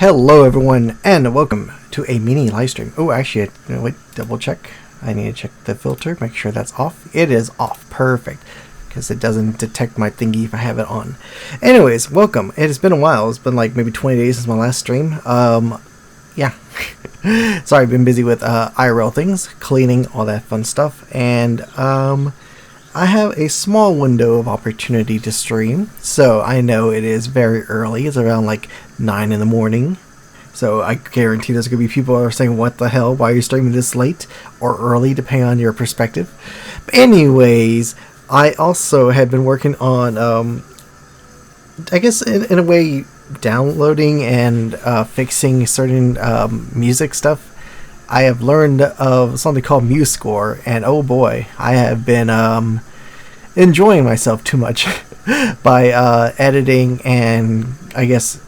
Hello everyone and welcome to a mini live stream. Oh, actually, wait, double check. I need to check the filter, make sure that's off. It is off, perfect, because it doesn't detect my thingy if I have it on. Anyways, welcome. It has been a while. It's been like maybe 20 days since my last stream. Yeah. Sorry, I've been busy with IRL things, cleaning, all that fun stuff, and I have a small window of opportunity to stream, so I know it is very early. It's around like 9 in the morning, so I guarantee there's going to be people who are saying, what the hell, why are you streaming this late or early, depending on your perspective. But anyways, I also have been working on, I guess in a way, downloading and fixing certain music stuff. I have learned of something called MuseScore, and oh boy, I have been enjoying myself too much by editing and, I guess,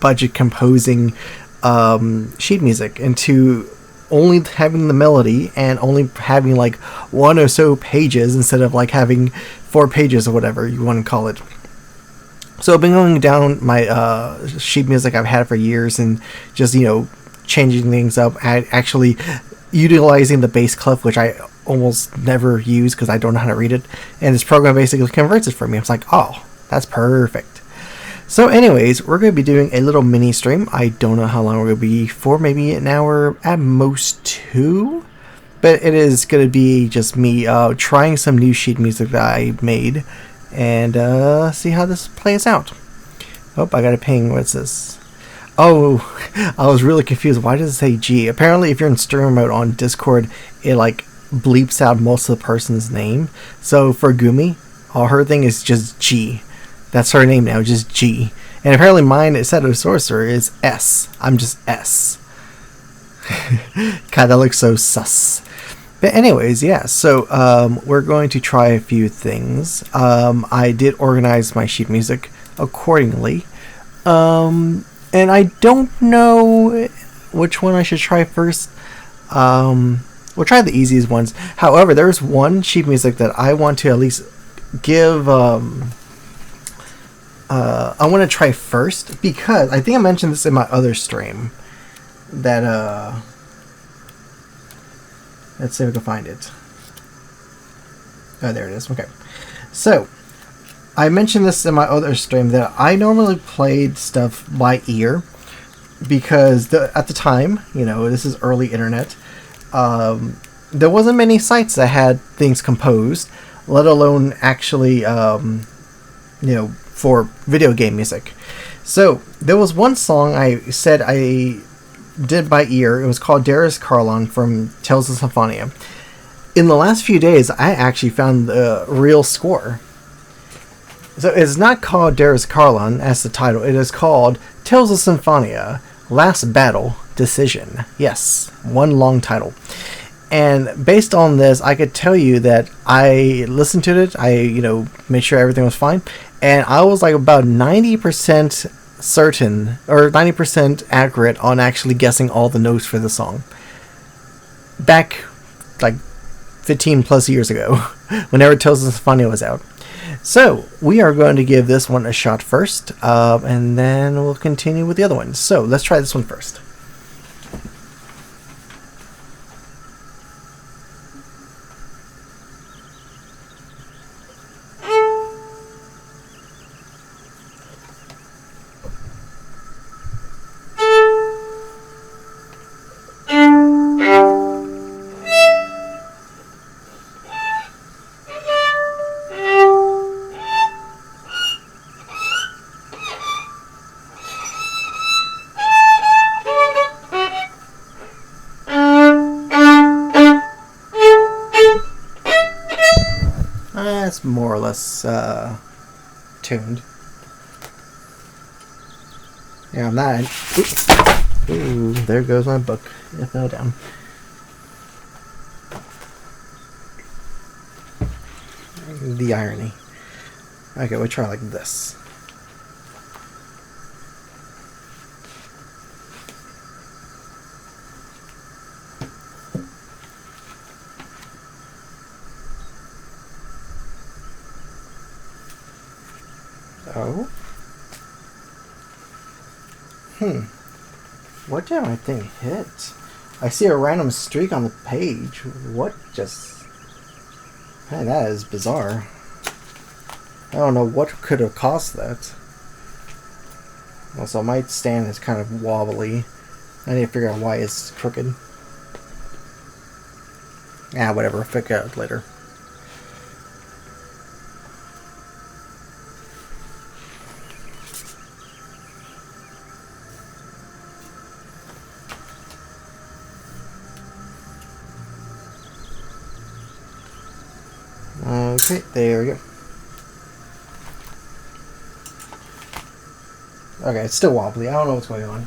budget composing sheet music into only having the melody and only having like one or so pages instead of like having 4 pages or whatever you want to call it. So I've been going down my sheet music I've had for years and just, changing things up, actually utilizing the bass clef, which I almost never use because I don't know how to read it, and this program basically converts it for me. I was like, oh, that's perfect. So anyways, we're going to be doing a little mini stream. I don't know how long we're going to be for, maybe an hour, at most 2, but it is going to be just me trying some new sheet music that I made and see how this plays out. Oh, I got a ping. What's this? Oh, I was really confused. Why does it say G? Apparently, if you're in stream mode on Discord, it like bleeps out most of the person's name. So for Gumi, her thing is just G. That's her name now, just G. And apparently mine, Setosorcerer, is S. I'm just S. God, that looks so sus. But anyways, yeah, so we're going to try a few things. I did organize my sheet music accordingly. And I don't know which one I should try first. We'll try the easiest ones. However, there's one sheet music that I want to at least give... I want to try first, because I think I mentioned this in my other stream. That, let's see if we can find it. Oh, there it is. Okay. So... I mentioned this in my other stream that I normally played stuff by ear because at the time, this is early internet, there wasn't many sites that had things composed, let alone actually, for video game music. So there was one song I said I did by ear. It was called Darius Carlon from Tales of Symphonia. In the last few days, I actually found the real score. So it's not called Darius Carlon as the title. It is called Tales of Symphonia, Last Battle, Decision. Yes, one long title. And based on this, I could tell you that I listened to it. I, made sure everything was fine. And I was like about 90% certain, or 90% accurate on actually guessing all the notes for the song. Back like 15 plus years ago, whenever Tales of Symphonia was out. So, we are going to give this one a shot first, and then we'll continue with the other ones. So, let's try this one first. That's more or less tuned. Yeah, I'm not. Ooh, there goes my book. It fell down. The irony. Okay, we'll try like this. Oh. What did my thing hit? I see a random streak on the page. What just... Man, that is bizarre. I don't know what could have caused that. Also, my stand is kind of wobbly. I need to figure out why it's crooked. Ah, whatever. I'll figure it out later. Okay, there we go. Okay, it's still wobbly. I don't know what's going on.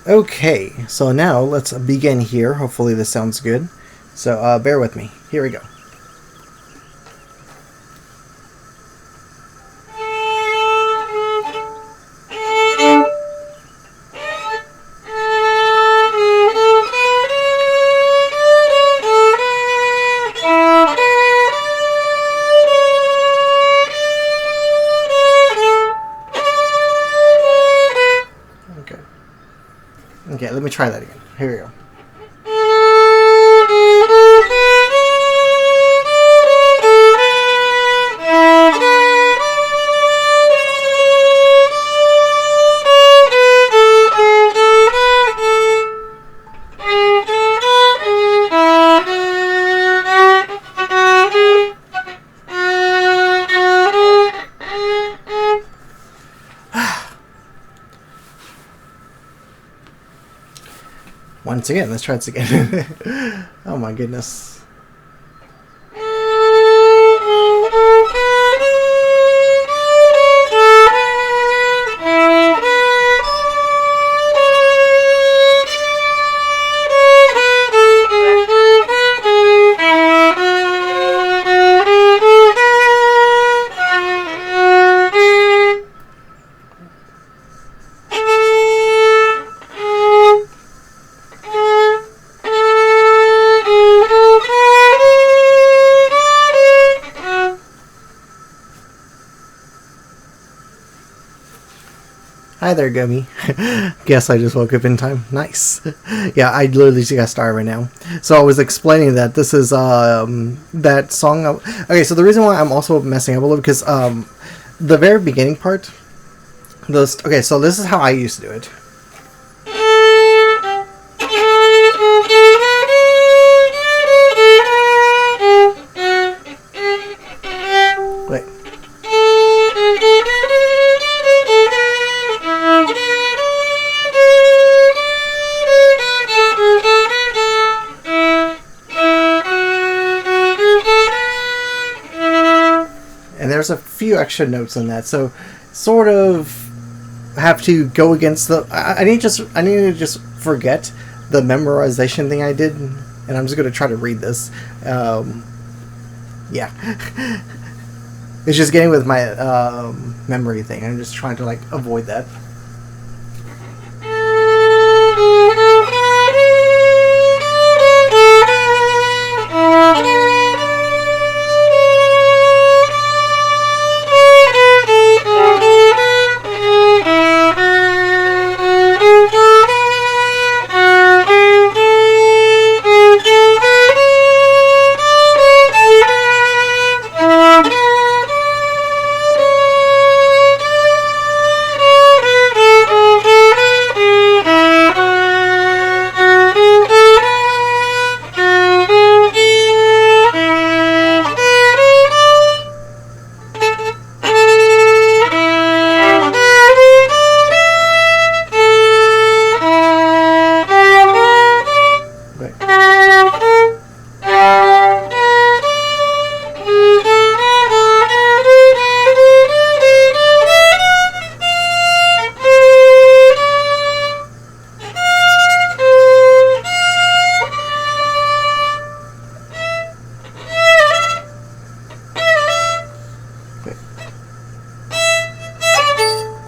Okay, so now let's begin here. Hopefully this sounds good. So bear with me. Here we go. Okay, let me try that again. Here we go. Once again, let's try this again. Oh my goodness. Hi there, Gummy. Guess I just woke up in time. Nice. Yeah, I literally just got started right now. So I was explaining that this is that song. Okay, so the reason why I'm also messing up a little because the very beginning part. Okay, so this is how I used to do it. Wait. And there's a few extra notes in that, so sort of have to go against the. I need to just forget the memorization thing I did, and I'm just gonna try to read this. Yeah, it's just getting with my memory thing. I'm just trying to like avoid that.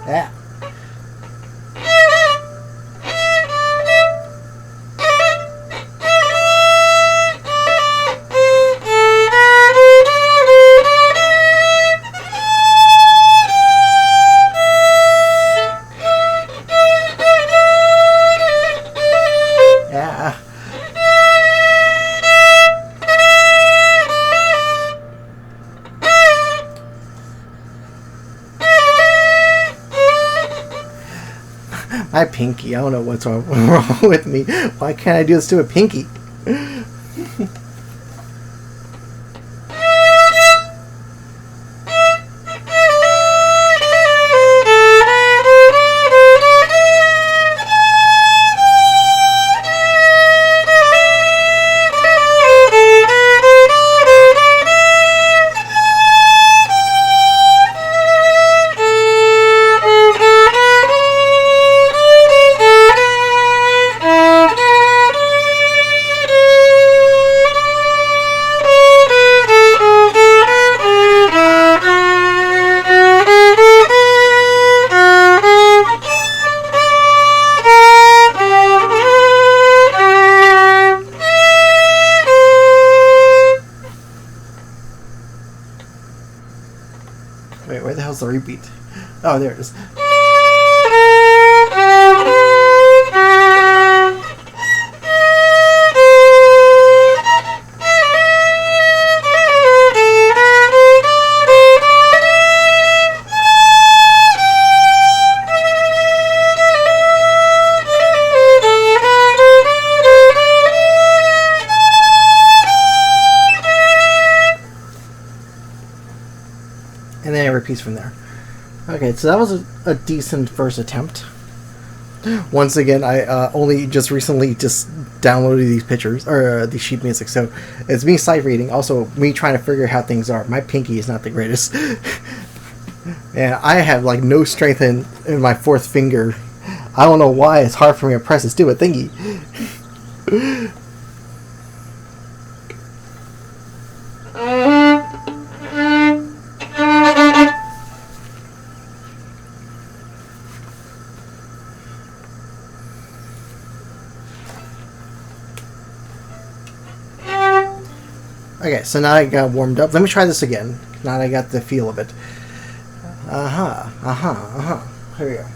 Yeah. My pinky. I don't know what's wrong with me. Why can't I do this to a pinky? Wait, where the hell's the repeat? Oh, there it is. And then it repeats from there. Okay, so that was a decent first attempt. Once again, I only just recently just downloaded these pictures, or the sheet music, so it's me sight reading, also me trying to figure out how things are. My pinky is not the greatest. And I have like no strength in my fourth finger. I don't know why it's hard for me to press this stupid thingy. Okay, so now I got warmed up. Let me try this again. Now that I got the feel of it. Here we go.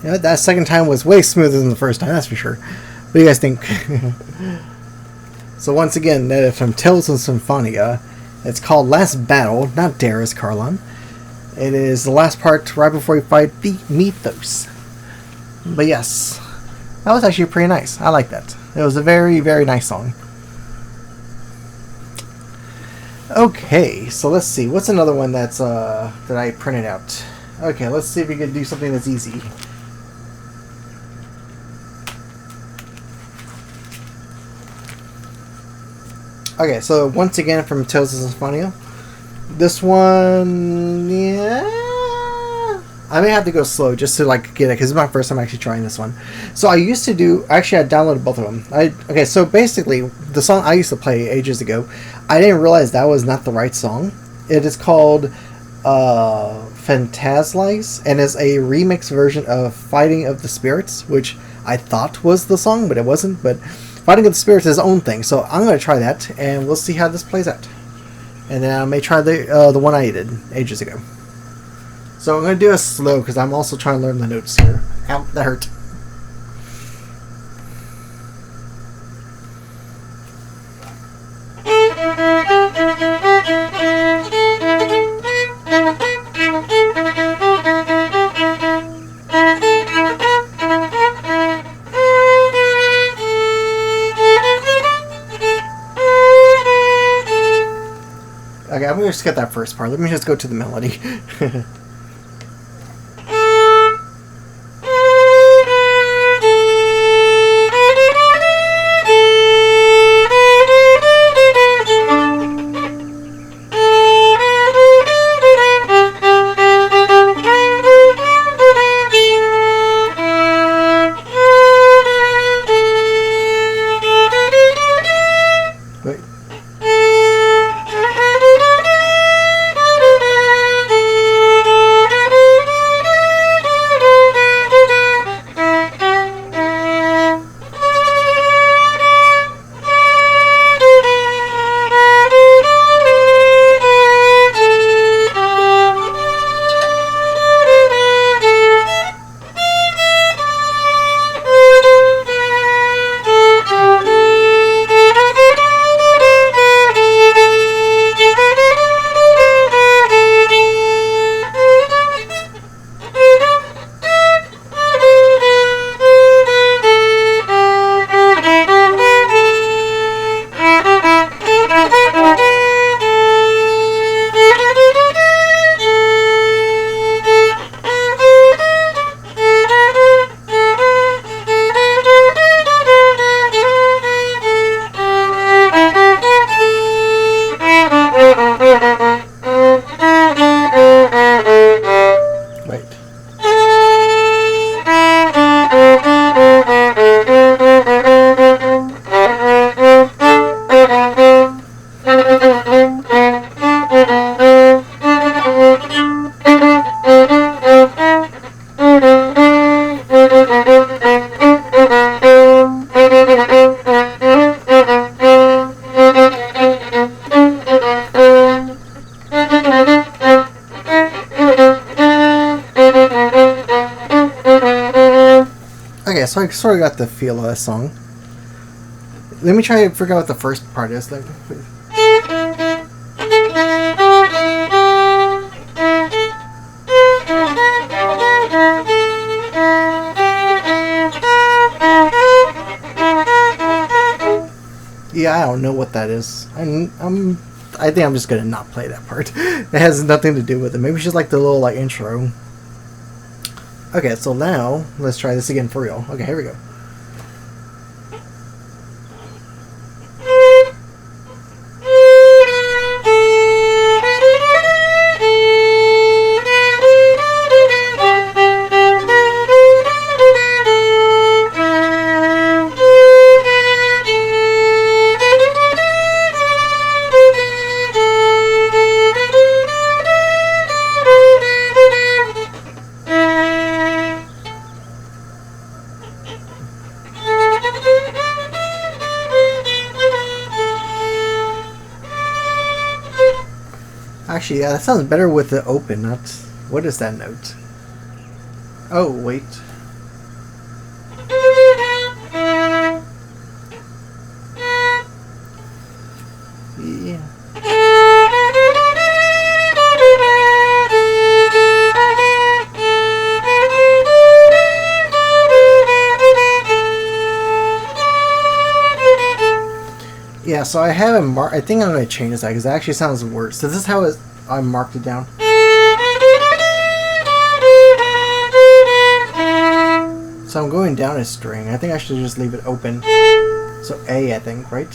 You know, that second time was way smoother than the first time, that's for sure. What do you guys think? So once again, from Tales of Symphonia, it's called Last Battle, not Darius Carlon. It is the last part right before you fight the Mythos. But yes, that was actually pretty nice. I like that. It was a very, very nice song. Okay, so let's see. What's another one that's that I printed out? Okay, let's see if we can do something that's easy. Okay, so once again from Tales of Symphonia. This one, yeah, I may have to go slow just to like get it because it's my first time actually trying this one. So I used to do, actually I downloaded both of them. Okay, so basically the song I used to play ages ago, I didn't realize that was not the right song. It is called Phantaslize, and is a remix version of Fighting of the Spirits, which I thought was the song, but it wasn't. But Fighting of the Spirits is its own thing, so I'm going to try that, and we'll see how this plays out. And then I may try the one I did ages ago. So I'm going to do it slow, because I'm also trying to learn the notes here. Ow, that hurt. Okay, I'm going to skip that first part. Let me just go to the melody. Wait. Okay, so I sort of got the feel of that song. Let me try to figure out what the first part is. Like, yeah, I don't know what that is. I think I'm just gonna not play that part. It has nothing to do with it. Maybe it's just like the little like intro. Okay, so now let's try this again for real. Okay, here we go. Actually, yeah, that sounds better with the open, not... What is that note? Oh, wait. Yeah. Yeah, so I have it marked. I think I'm going to change this because it actually sounds worse. So this is how I marked it down. So I'm going down a string. I think I should just leave it open. So A, I think, right?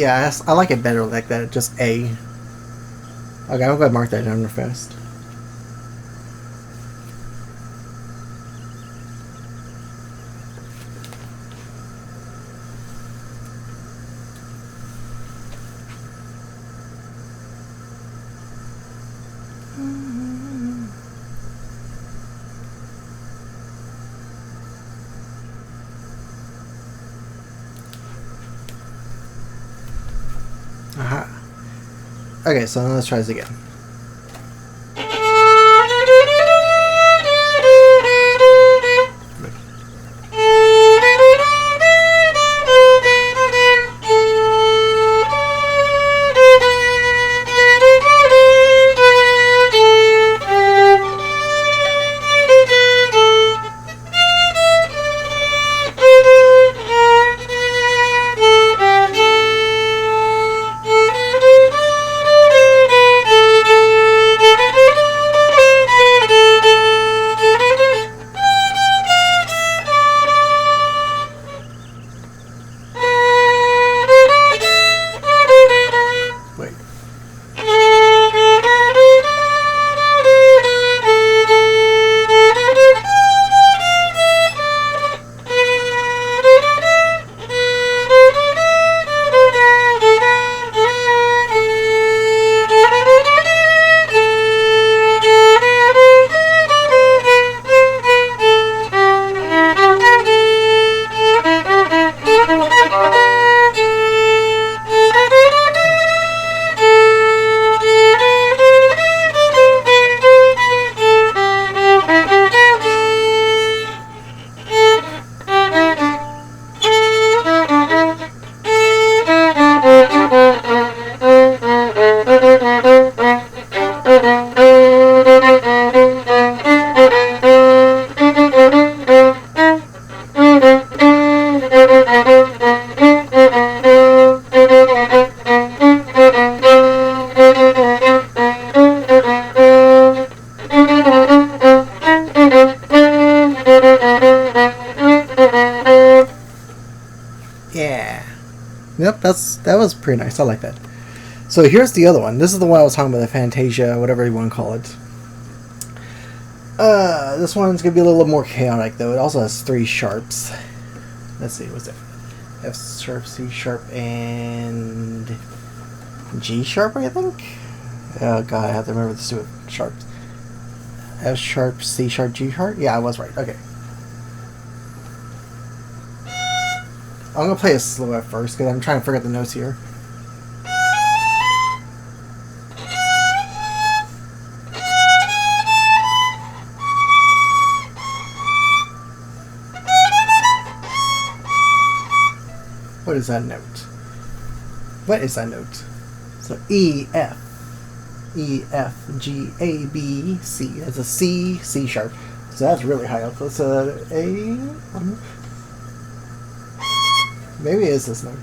Yeah, I like it better like that. Just A. Okay, I'm gonna mark that down real fast. Aha. Okay, so let's try this again. Wait. Yeah. Yep, that was pretty nice. I like that. So here's the other one. This is the one I was talking about, the Fantasia, whatever you want to call it. This one's gonna be a little more chaotic though. It also has 3 sharps. Let's see, what's it? F sharp, C sharp, and G sharp, I think. Oh god, I have to remember the stupid sharps. F sharp, C sharp, G sharp. Yeah, I was right. Okay. I'm gonna play it slow at first because I'm trying to figure out the notes here. What is that note? What is that note? So E, F, G, A, B, C. That's a C, C sharp. So that's really high up. Let's A. Maybe it is this note.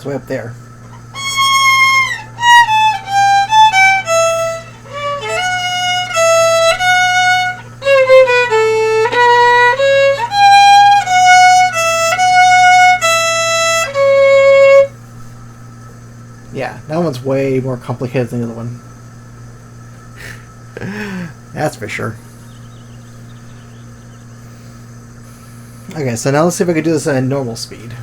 it's way up there. Yeah, that one's way more complicated than the other one. That's for sure. Okay, so now let's see if I can do this at normal speed.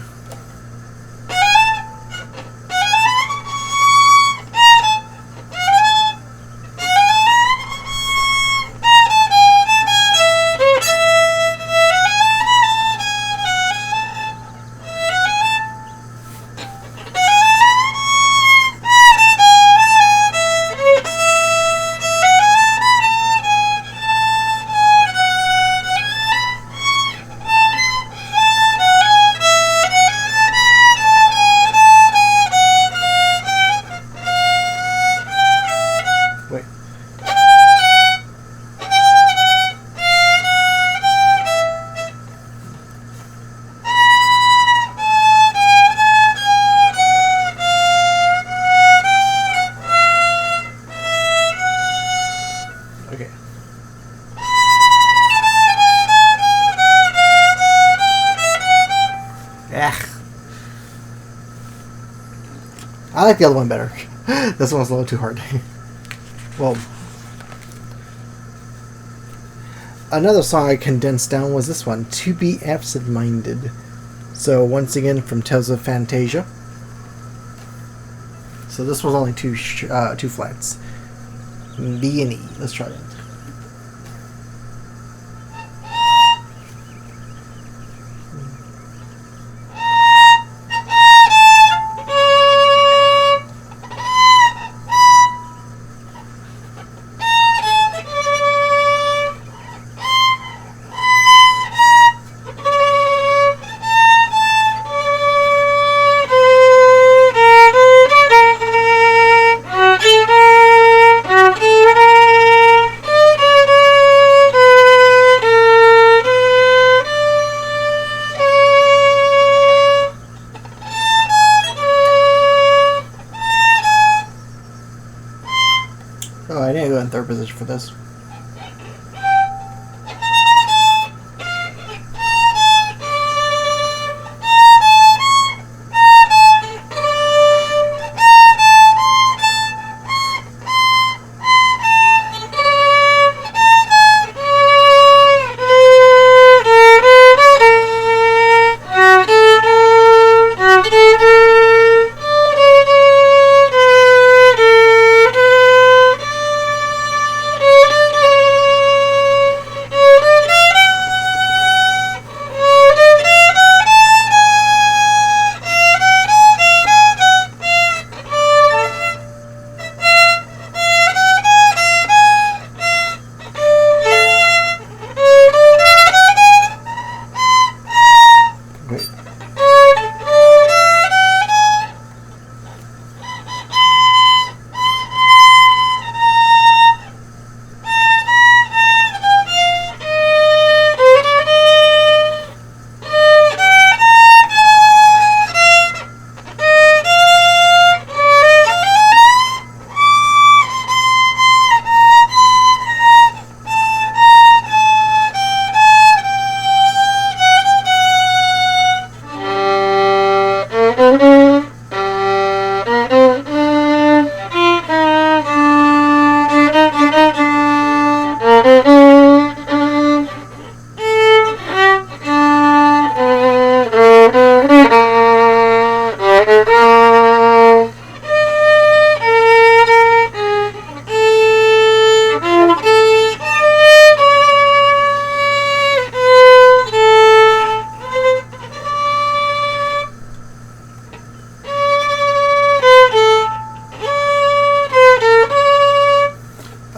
Wait. Okay. Ugh. I like the other one better. This one's a little too hard. Well, another song I condensed down was this one, To Be Absent-Minded. So once again from Tales of Fantasia. So this was only two flats. B and E. Let's try that. Oh, I need to go in third position for this.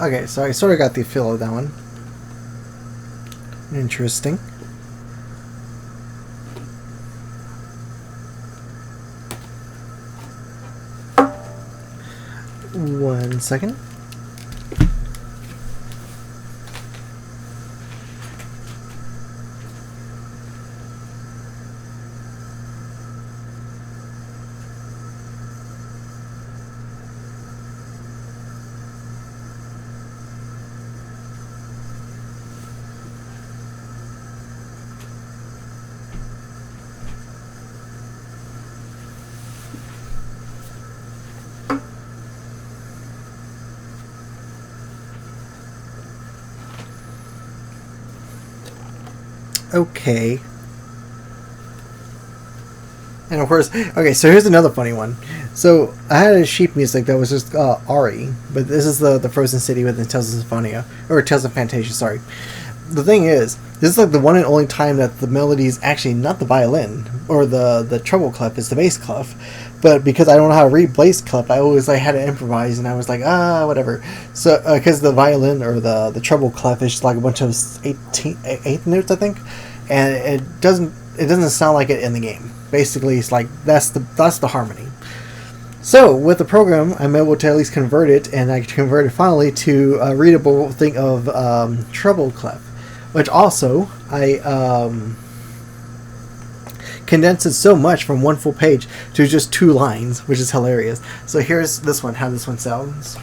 Okay, so I sort of got the feel of that one. Interesting. One second. okay. And of course, okay, so here's another funny one. So I had a sheep music that was just Ari, but this is the Frozen City with the Tales of Symphonia, or Tales of Fantasia, sorry. The thing is, this is like the one and only time that the melody is actually not the violin, or the treble clef, it's the bass clef. But because I don't know how to read bass clef, I always like had to improvise, and I was like, whatever. So, because the violin, or the treble clef is just like a bunch of eighth notes, I think, and it doesn't sound like it in the game. Basically, it's like that's the harmony. So with the program, I'm able to at least convert it, and I converted finally to a readable thing of treble clef, which also I condensed it so much from one full page to just 2 lines, which is hilarious. So here's this one, how this one sounds.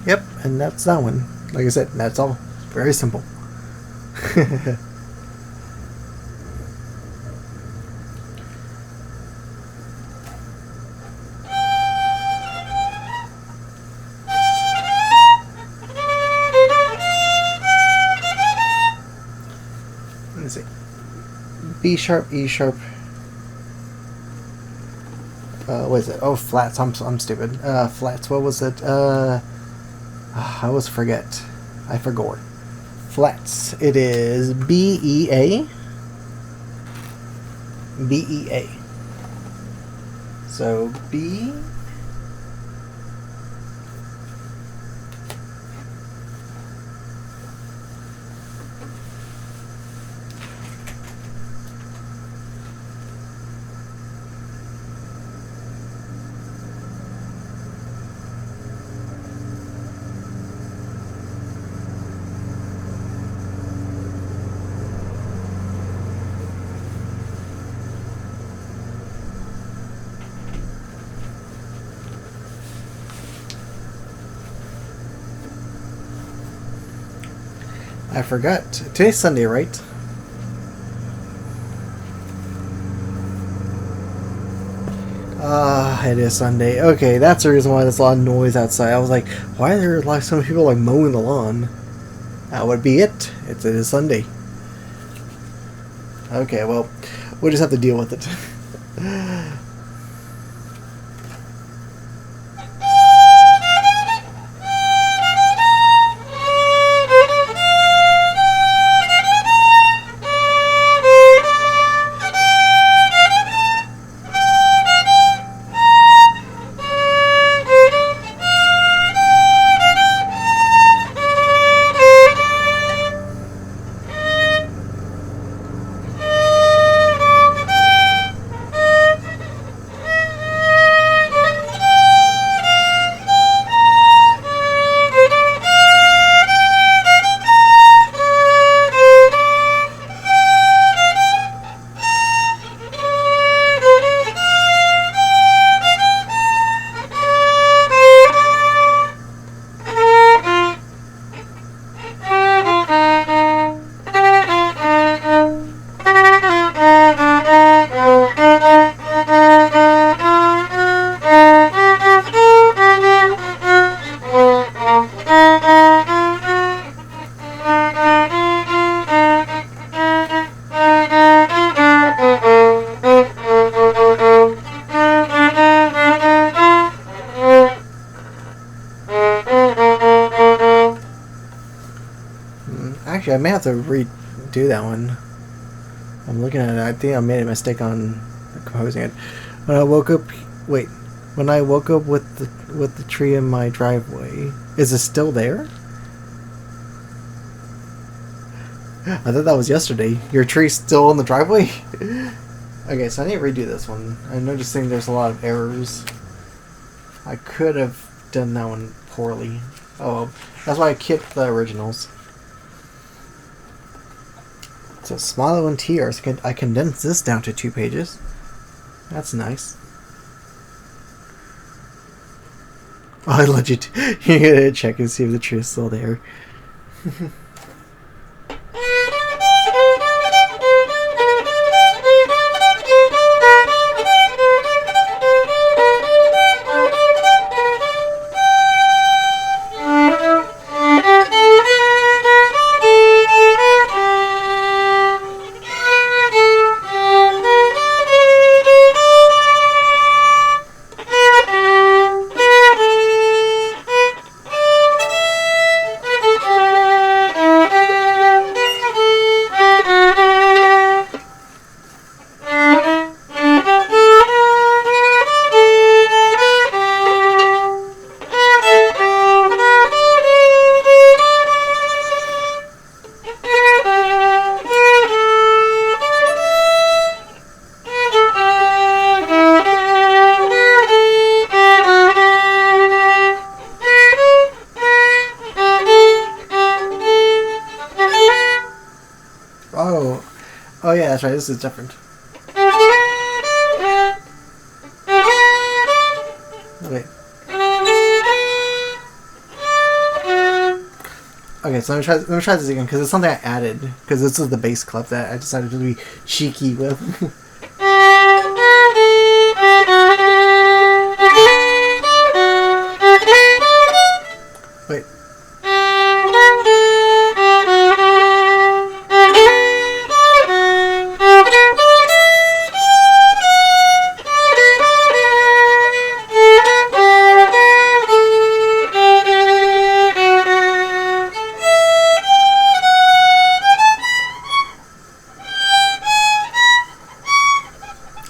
Yep, and that's that one. Like I said, that's all. Very simple. Let's see. B sharp, E sharp. What is it? Oh, flats. I'm stupid. Flats. What was it? I always forget. I forgot. Flats. It is B E A. B E A. So B. I forgot. Today's Sunday, right? It is Sunday. Okay, that's the reason why there's a lot of noise outside. I was like, why are there like so many people like mowing the lawn? That would be it. It is Sunday. Okay, well, we'll just have to deal with it. Actually, I may have to redo that one. I'm looking at it. I think I made a mistake on composing it. When I woke up, wait. When I woke up with the tree in my driveway, is it still there? I thought that was yesterday. Your tree's still in the driveway? Okay, so I need to redo this one. I'm noticing there's a lot of errors. I could have done that one poorly. Oh, that's why I kept the originals. So Smilo and Tears, I condensed this down to 2 pages. That's nice. Oh, I legit. You gotta check and see if the tree is still there. Oh yeah, that's right. This is different. Wait. Okay, so let me try this again because it's something I added because this is the bass clef that I decided to be cheeky with. Wait.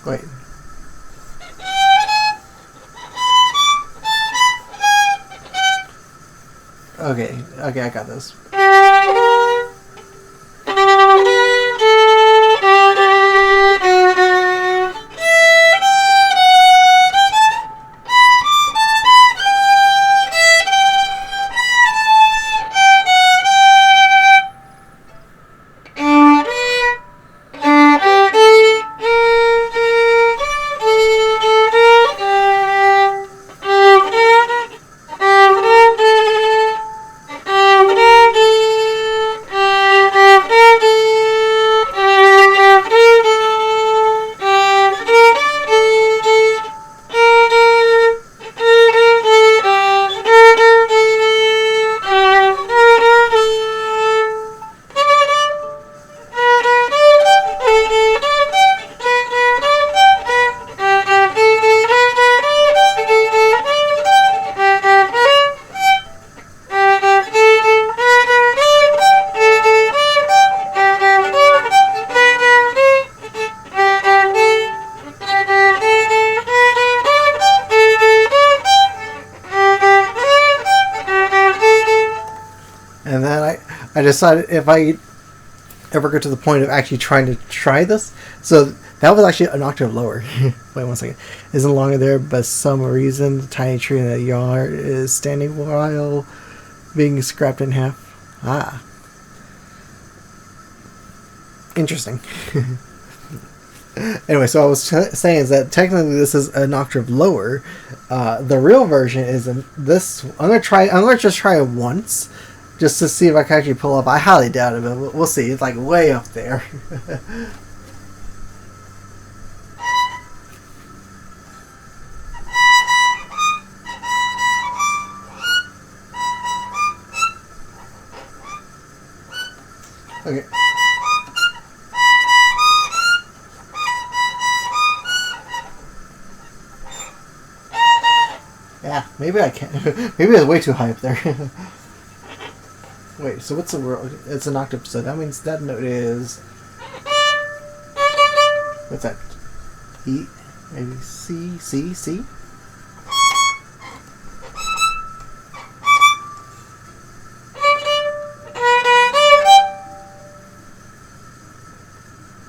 Wait. Okay, I got this. And then I decided if I ever get to the point of actually trying to try this, so that was actually an octave lower. Wait 1 second. Isn't longer there, but some reason the tiny tree in the yard is standing while being scrapped in half. Ah. Interesting. Anyway, so I was saying is that technically this is an octave lower. The real version is in this. I'm gonna just try it once, just to see if I can actually pull up. I highly doubt it, but we'll see. It's like way up there. Okay. Yeah, maybe I can. Maybe it's way too high up there. Wait, so what's the word? It's an octave, so that means that note is... What's that? E? Maybe C? C? C?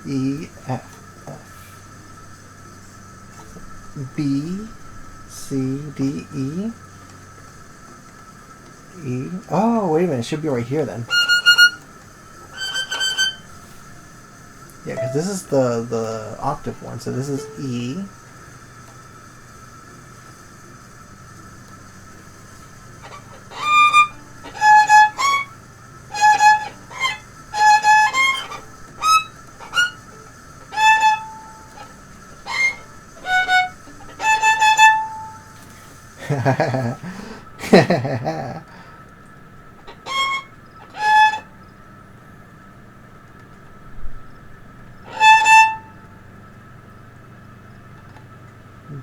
E, F, F. B, C, D, E. E. Oh, wait a minute. It should be right here then. Yeah, because this is the octave one. So this is E.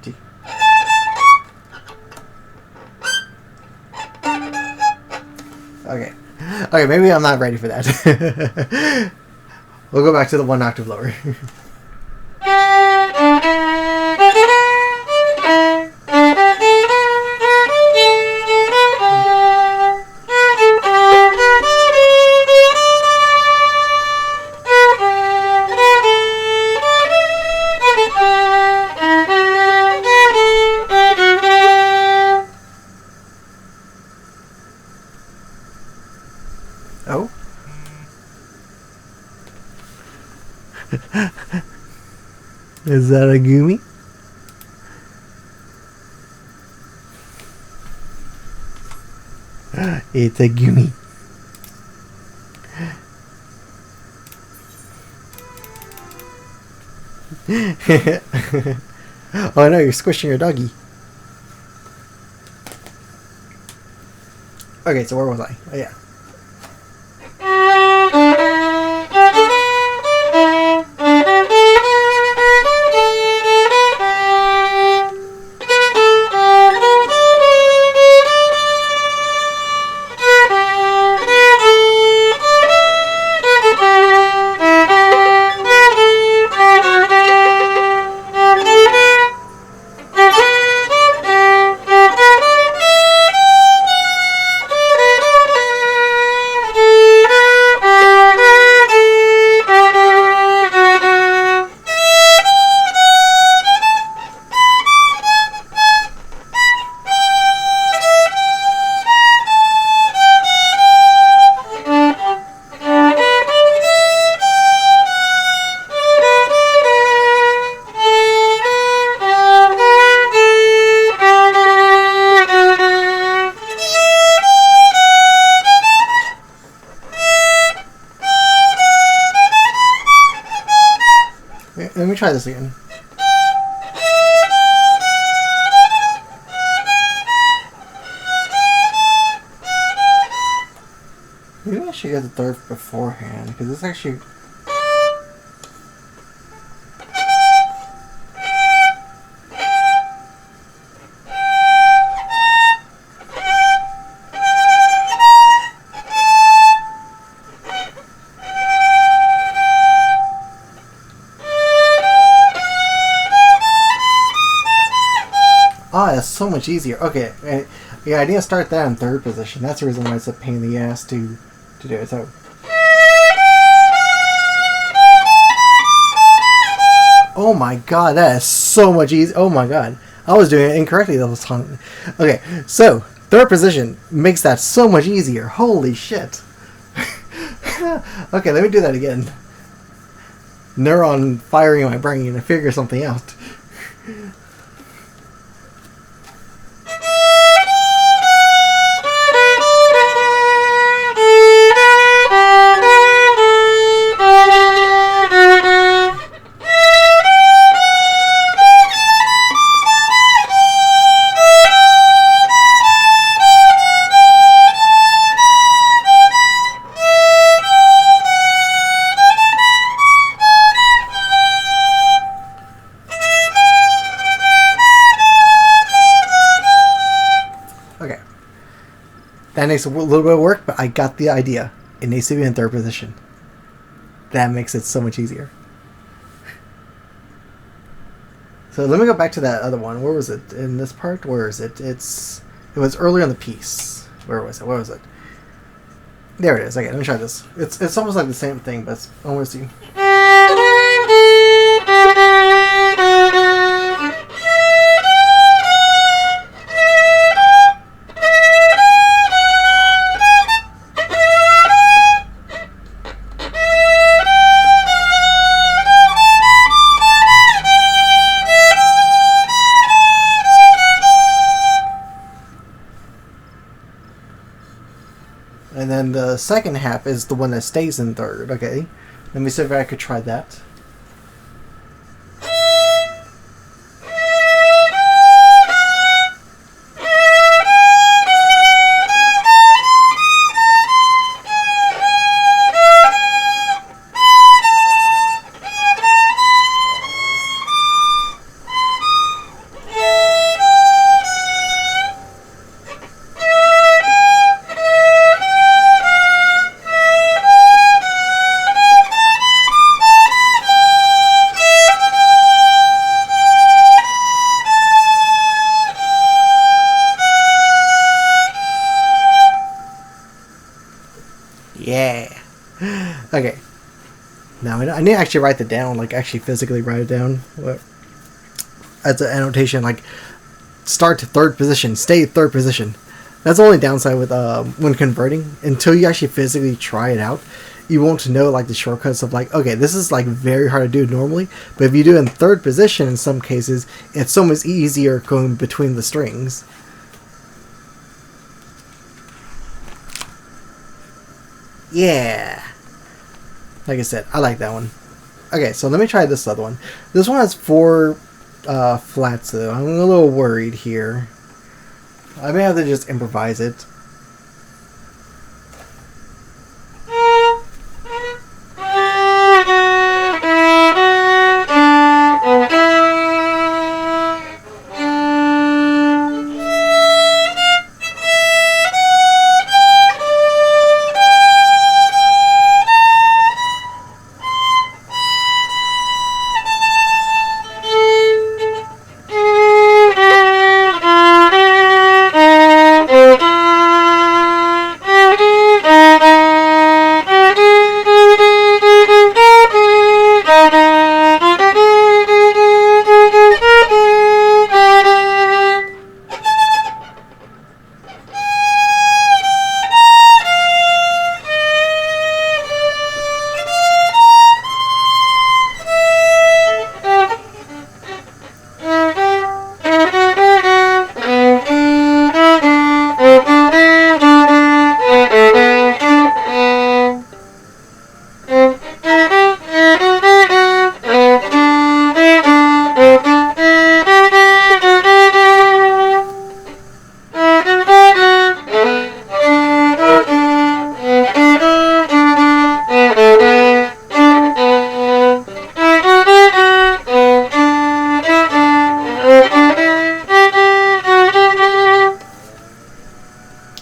D. Okay. Okay, maybe I'm not ready for that. We'll go back to the one octave lower. Oh. Is that a gumi? It's a gumi. Oh no, you're squishing your doggy. Okay, so where was I? Oh yeah. Let me try this again. Maybe I should get the third beforehand, because it's actually... Ah, that's so much easier. Okay, yeah, I need to start that in third position. That's the reason why it's a pain in the ass to do it. So, oh my god, that is so much easier. Oh my god, I was doing it incorrectly the whole time. Okay, so third position makes that so much easier. Holy shit. Okay, let me do that again. Neuron firing in my brain to figure something out. That makes a little bit of work, but I got the idea. It needs to be in third position. That makes it so much easier. So let me go back to that other one. Where was it? In this part? Where is it? It was earlier in the piece. Where was it? Where was it? There it is. Okay, let me try this. It's almost like the same thing, but I want to see. And then the second half is the one that stays in third. Okay, let me see if I could try that. Yeah. Okay. Now I need to actually write that down, like actually physically write it down. As an annotation, like start to third position, stay third position. That's the only downside with when converting. Until you actually physically try it out, you won't know like the shortcuts of like, okay, this is like very hard to do normally, but if you do it in third position, in some cases, it's so much easier going between the strings. Yeah. Like I said, I like that one. Okay, so let me try this other one. This one has 4 flats though. I'm a little worried here. I may have to just improvise it.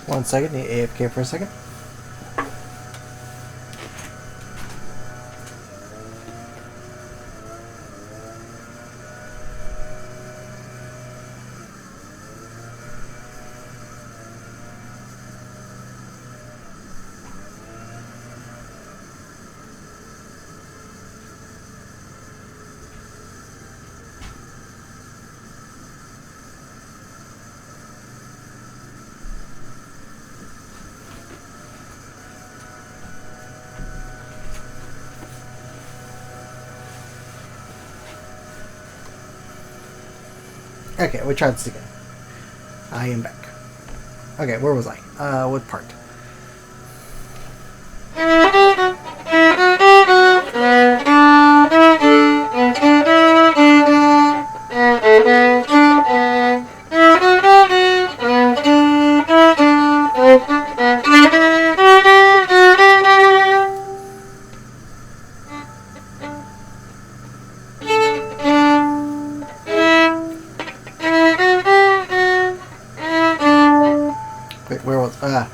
One second, need AFK for a second. Okay, we'll try this again. I am back. Okay, where was I? What part? Wait, where was... oh.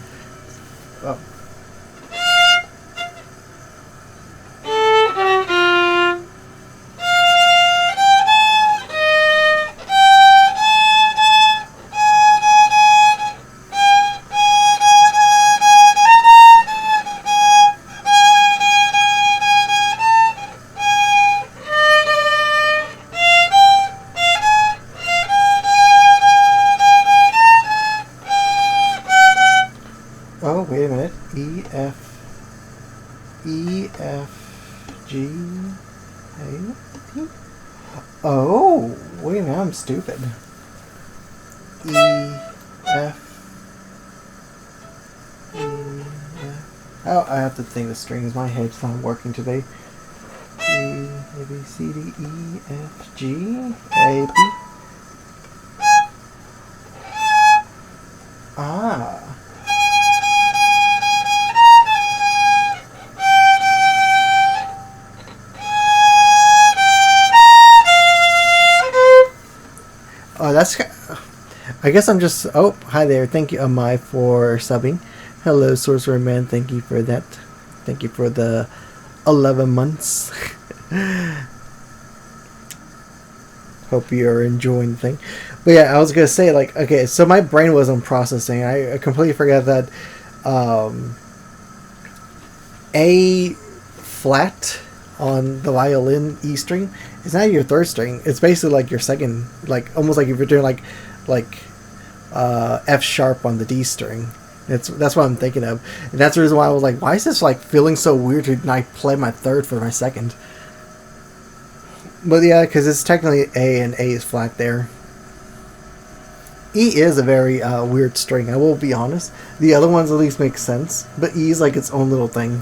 Oh, wait a minute. E, F, G, A, T? Oh, wait a minute, I'm stupid. E, F, E, Oh, I have to think the strings. My head's not working today. A, B, C, D, E, F, G, A, B. Ah. Oh, that's... I guess I'm just... Oh, hi there. Thank you, Amai, for subbing. Hello, Sorcerer Man. Thank you for that. Thank you for the 11 months. Hope you're enjoying the thing. But yeah, I was going to say, like, okay, so my brain wasn't processing. I completely forgot that A flat on the violin E string is not your third string. It's basically like your second, like almost like if you're doing like F sharp on the D string. That's what I'm thinking of, and that's the reason why I was like, why is this like feeling so weird to not play my third for my second? But yeah, because it's technically A and A is flat there. E is a very weird string, I will be honest. The other ones at least make sense, but E is like its own little thing.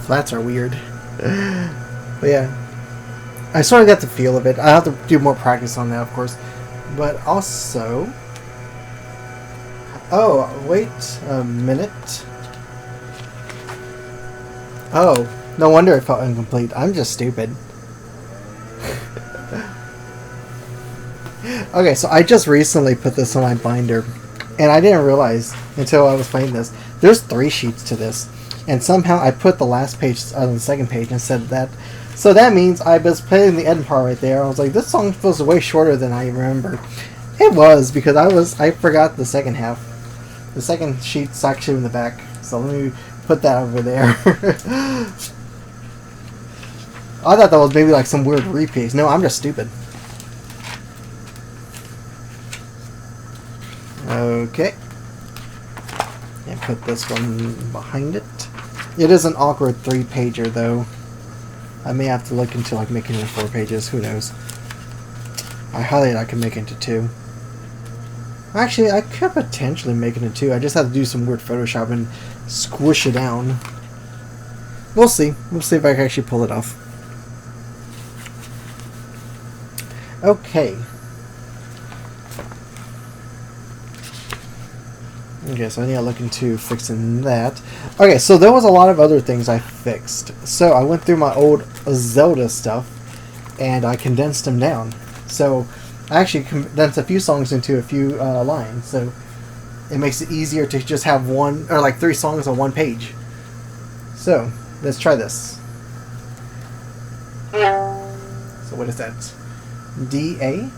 Flats are weird. But yeah, I sort of got the feel of it. I have to do more practice on that, of course. But also... Oh, wait a minute. Oh, no wonder it felt incomplete. I'm just stupid. Okay, so I just recently put this on my binder, and I didn't realize until I was playing this. There's 3 sheets to this, and somehow I put the last page on the second page instead of that. So that means I was playing the end part right there. I was like, this song feels way shorter than I remember. It was, because I forgot the second half. The second sheet's actually in the back, so let me put that over there. I thought that was maybe like some weird repeat. No, I'm just stupid. Okay. And put this one behind it. It is an awkward 3-pager though. I may have to look into like making it 4 pages, who knows. I highly I can make it into 2. Actually, I could potentially make it into 2. I just have to do some weird Photoshop and squish it down. We'll see. We'll see if I can actually pull it off. Okay. Okay, so I need to look into fixing that. Okay, so there was a lot of other things I fixed. So I went through my old Zelda stuff, and I condensed them down. So I actually condensed a few songs into a few lines, so it makes it easier to just have one, or like 3 songs on 1 page. So, let's try this. what is that? D-A?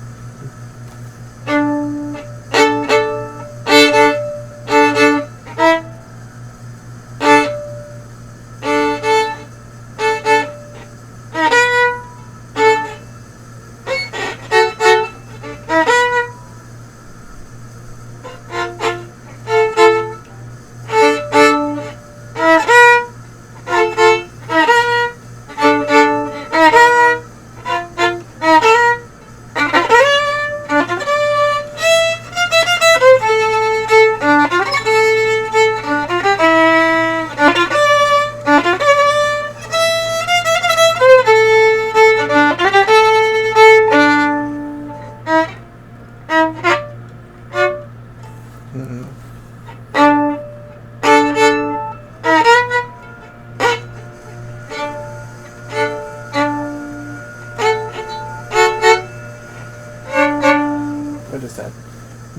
What is that?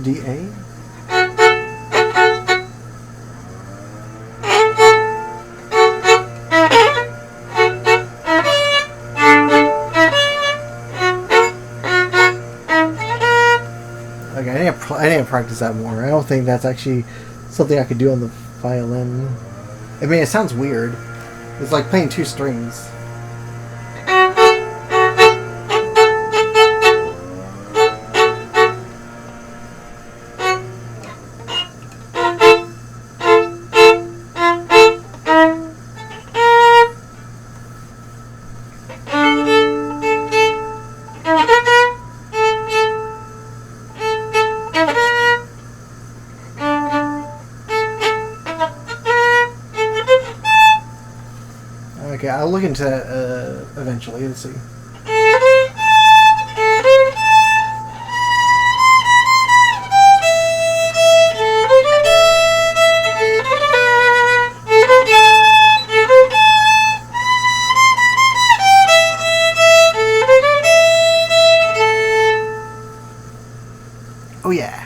D-A? Okay, I need to practice that more. I don't think that's actually something I could do on the violin. I mean, it sounds weird. It's like playing two strings. Okay, I'll look into that eventually. Let's see. Oh yeah.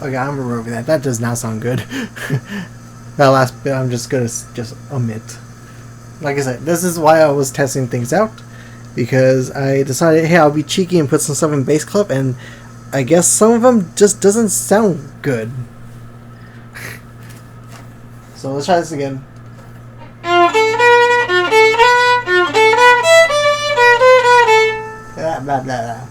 Okay, I'm removing that. That does not sound good. That last bit I'm just gonna just omit. Like I said, this is why I was testing things out, because I decided, hey, I'll be cheeky and put some stuff in bass clip, and I guess some of them just doesn't sound good. So let's try this again. Blah, blah, blah.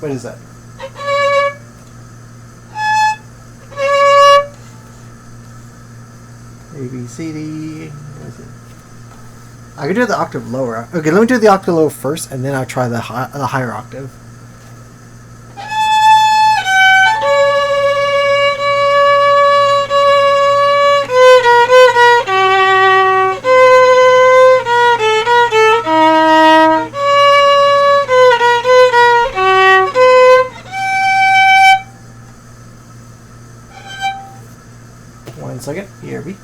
What is that? A, B, C, D. What is it? I could do the octave lower. Okay, let me do the octave lower first, and then I'll try the higher octave. One second. BRB.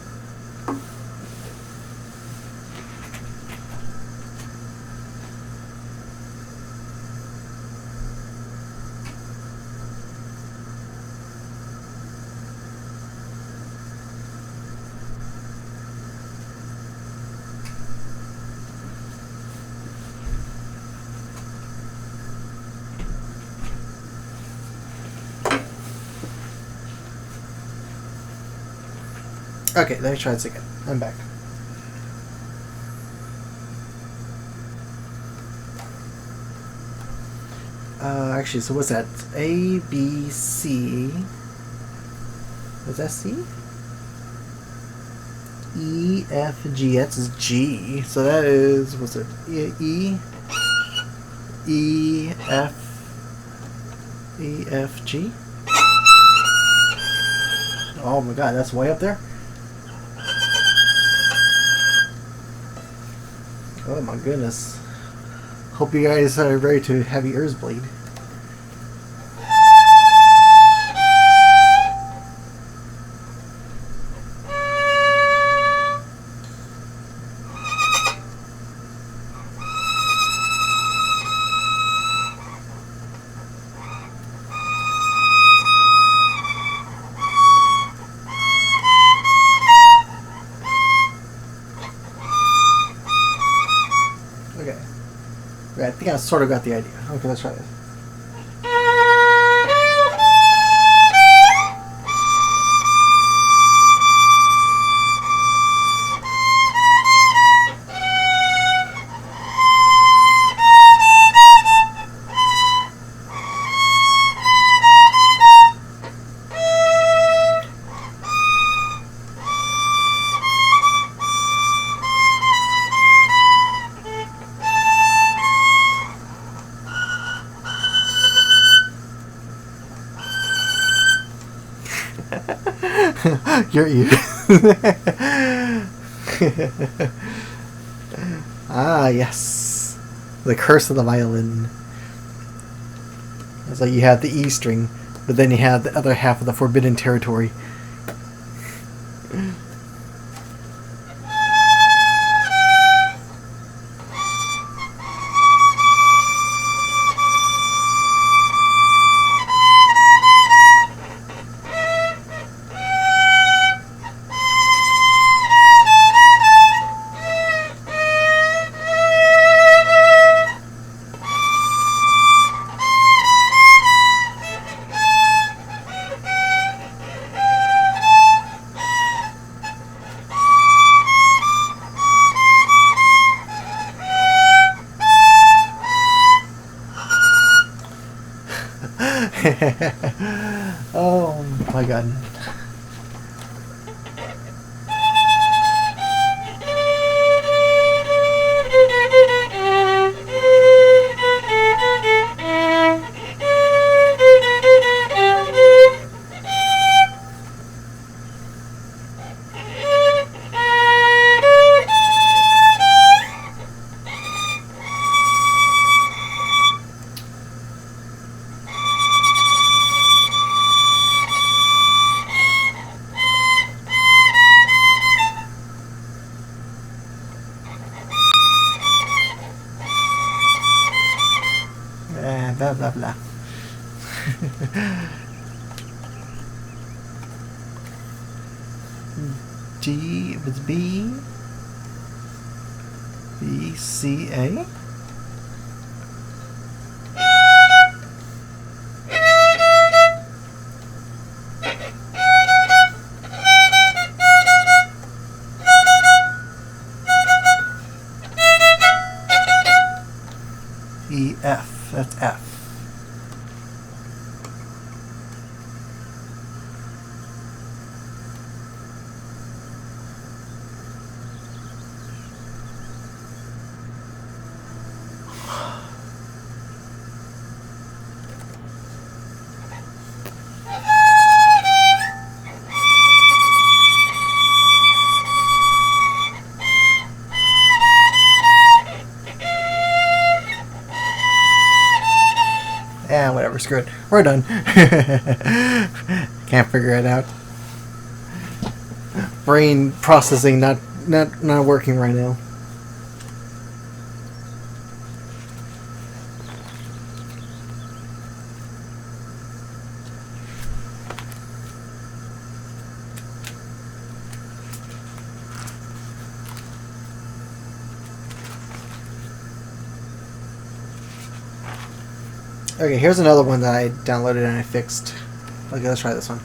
Okay, let me try this again. I'm back. Actually, so what's that? A, B, C. Was that C? E, F, G. That's G. So that is, what's it? E, F, G. Oh my god, that's way up there. Oh my goodness. Hope you guys are ready to have your ears bleed. Okay. I think I sort of got the idea. Okay, let's try this. Your ear. Ah, yes. The curse of the violin. It's like you have the E string, but then you have the other half of the forbidden territory. Oh my god. Blah blah blah. G was B, B, C, A. E, F. That's F. Yeah, whatever, screw it. We're done. Can't figure it out. Brain processing not working right now. Okay, here's another one that I downloaded and I fixed. Okay, let's try this one.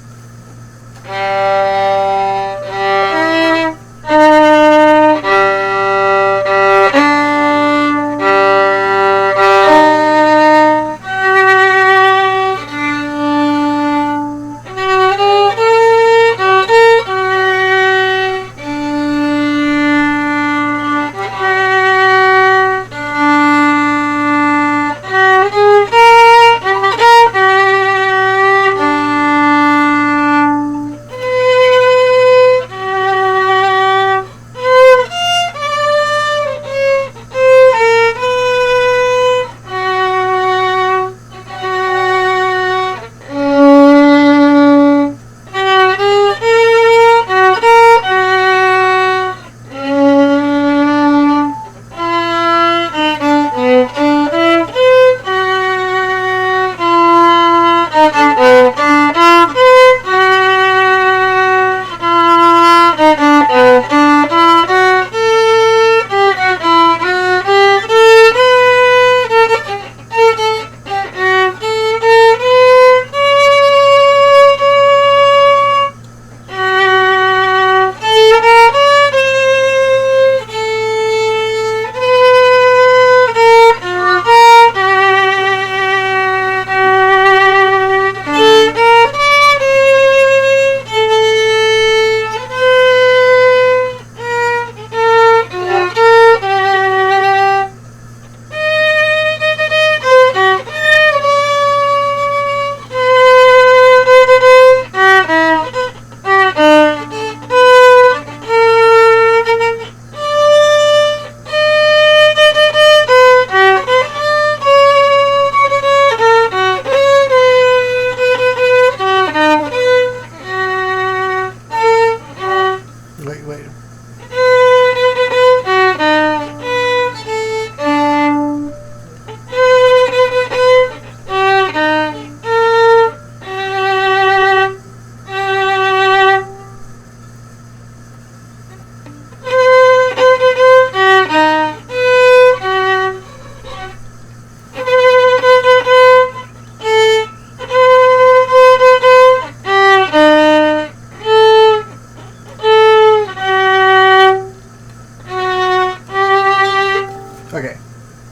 Okay,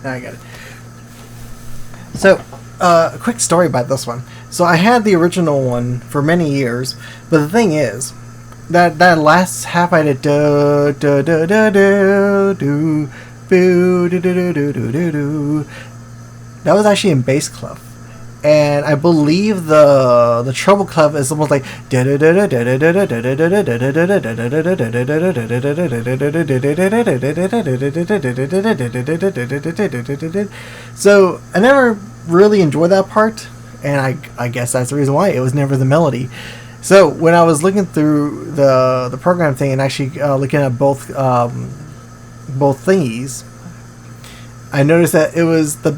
now I got it. So, a quick story about this one. So I had the original one for many years, but the thing is, that last half I did do do do do do do do do do do do do do. That was actually in bass clef, and I believe the treble clef is almost like. So I never really enjoyed that part, and I guess that's the reason why it was never the melody. So when I was looking through the program thing and actually looking at both thingies, I noticed that it was the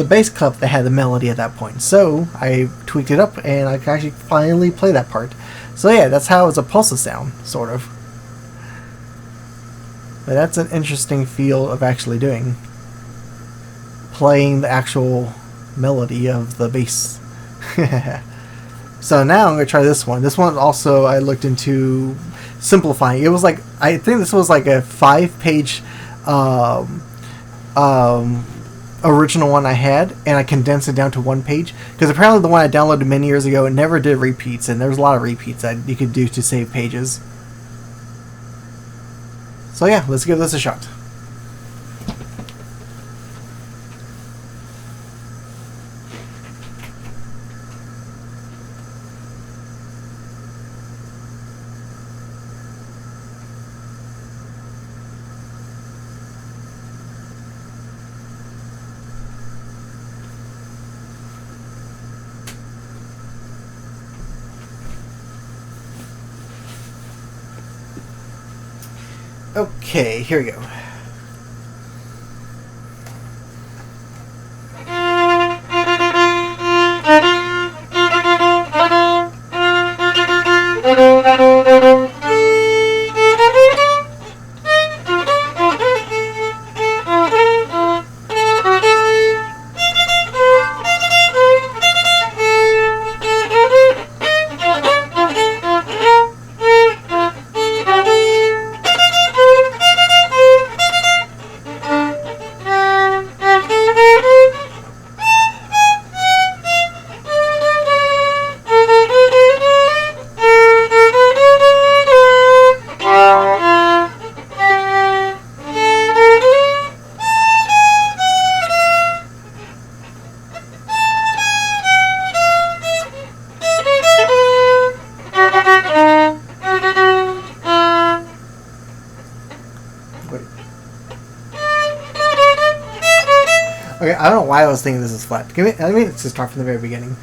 bass clef that had the melody at that point. So I tweaked it up and I could actually finally play that part. So yeah, that's how it's a pulsa sound, sort of. But that's an interesting feel of actually playing the actual melody of the bass. So now I'm going to try this one. This one also I looked into simplifying. It was like, I think this was like a 5-page original one I had, and I condensed it down to 1 page, because apparently the one I downloaded many years ago, it never did repeats, and there was a lot of repeats that you could do to save pages. So yeah, let's give this a shot. Okay, here we go. Okay, I don't know why I was thinking this is flat. Let me just start from the very beginning.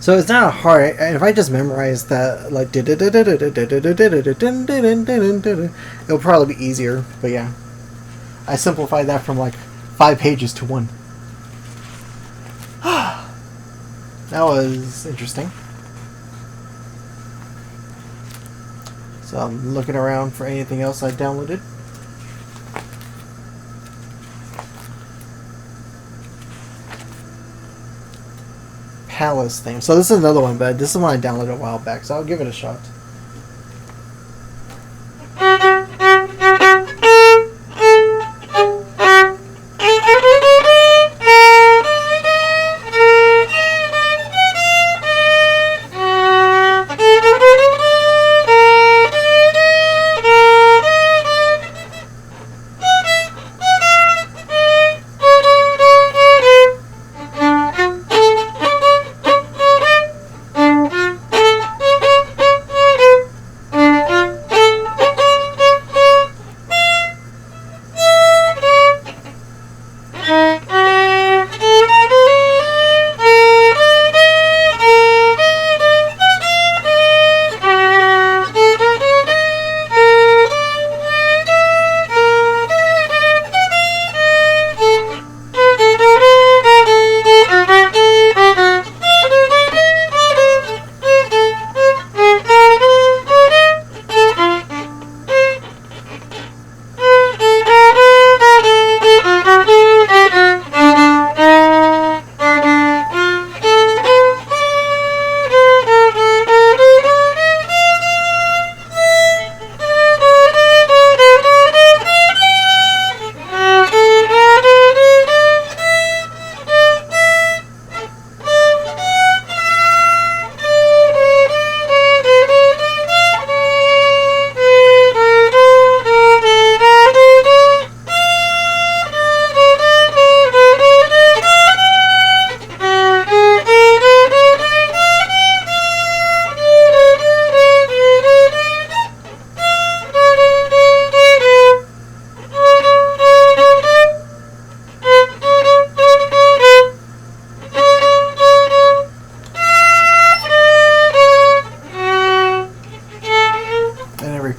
So it's not hard. If I just memorize that, like, it'll probably be easier. But yeah, I simplified that from like 5 pages to 1. That was interesting. So I'm looking around for anything else I downloaded. Palace theme. So this is another one, but this is one I downloaded a while back, so I'll give it a shot.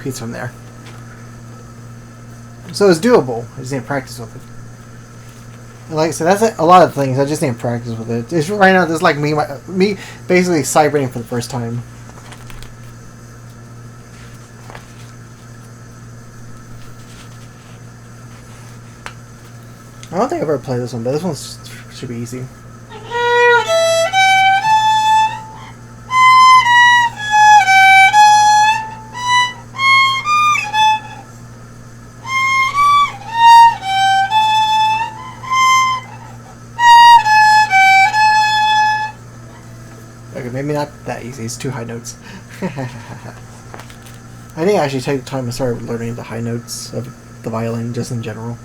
piece from there. So it's doable. I just need to practice with it. And like I said, that's a lot of things. I just need to practice with it. It's, right now, this is like me basically cybrating for the first time. I don't think I've ever played this one, but this one should be easy. Okay, maybe not that easy. It's too high notes. I think I actually take time to start learning the high notes of the violin, just in general.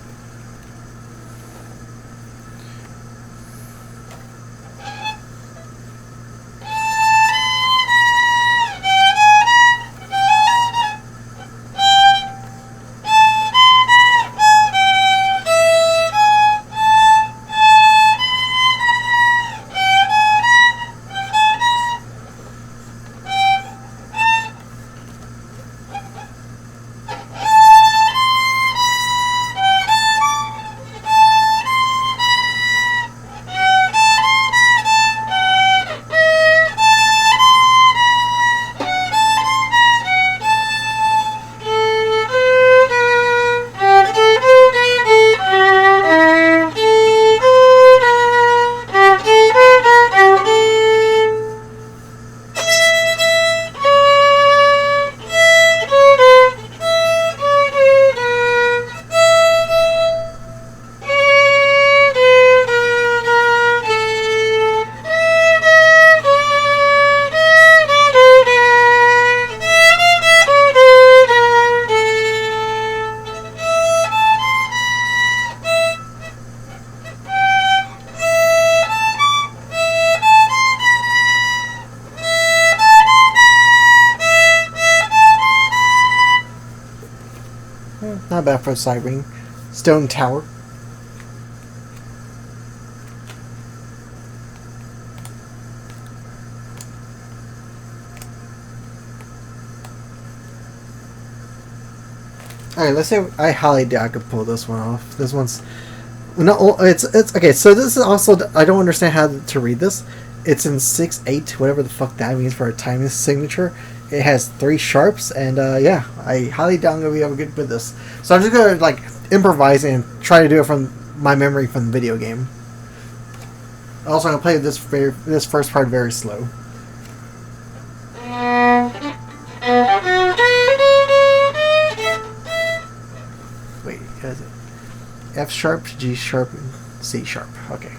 Not bad for a side ring. Stone Tower. Alright, let's say I highly doubt I could pull this one off. This one's no, it's okay. So this is also, I don't understand how to read this. It's in 6/8, whatever the fuck that means for a time signature. It has 3 sharps, and yeah, I highly doubt I'm gonna be able to get with this. So I'm just gonna like improvise and try to do it from my memory from the video game. Also, I'm gonna play this first part very slow. Wait, is it F sharp, G sharp, C sharp? Okay.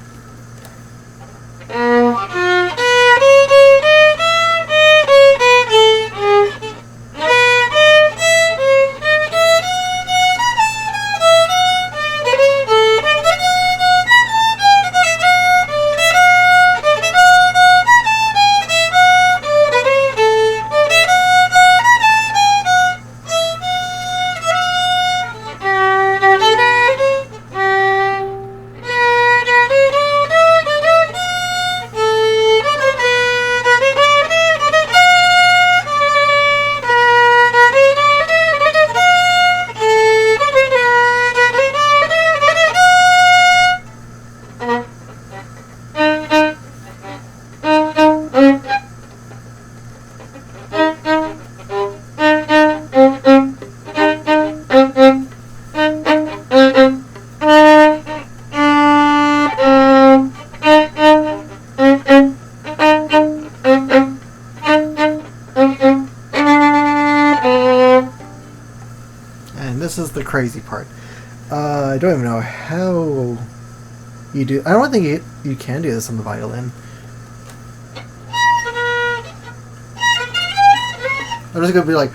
This is the crazy part. I don't even know how you do. I don't think you can do this on the violin. I'm just gonna be like.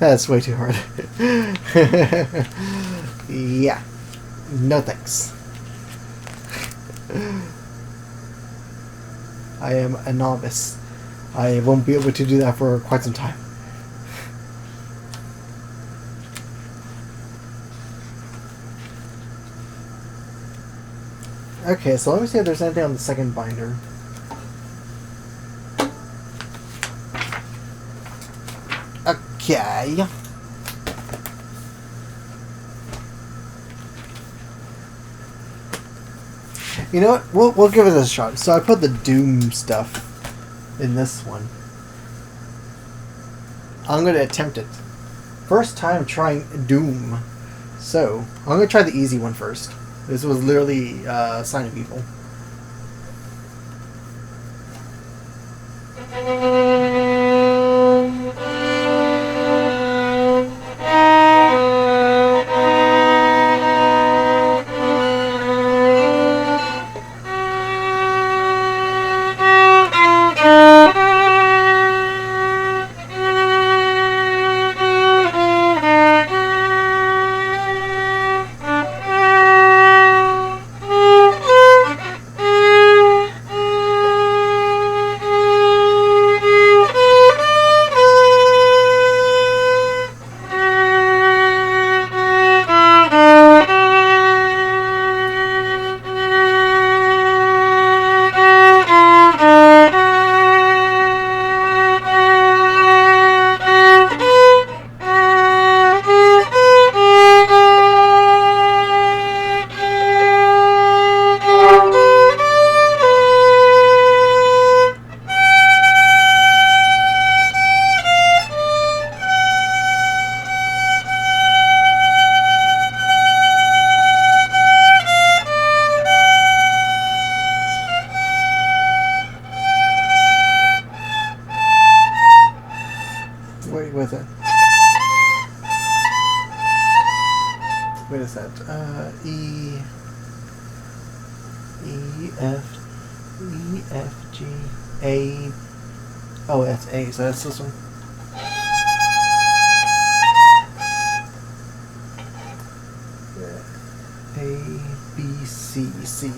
That's way too hard. Yeah. No thanks. I am a novice. I won't be able to do that for quite some time. Okay, so let me see if there's anything on the second binder. Okay. You know what? We'll give it a shot. So I put the Doom stuff in this one. I'm going to attempt it. First time trying Doom. So, I'm going to try the easy one first. This was literally Sign of Evil. Wait, with it. What is that? E, F, G, A. Oh, that's A, so that's this one. A, B, C, C.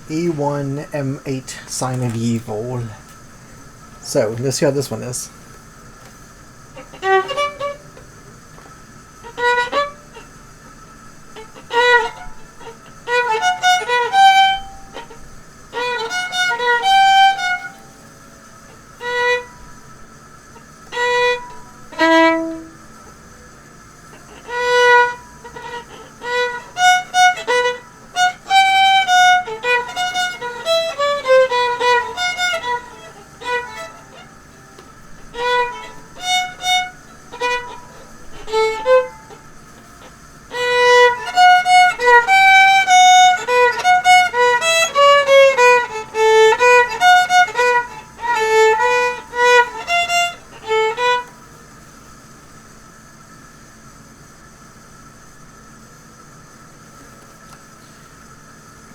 E1 M8 Sign of Evil. So, let's see how this one is.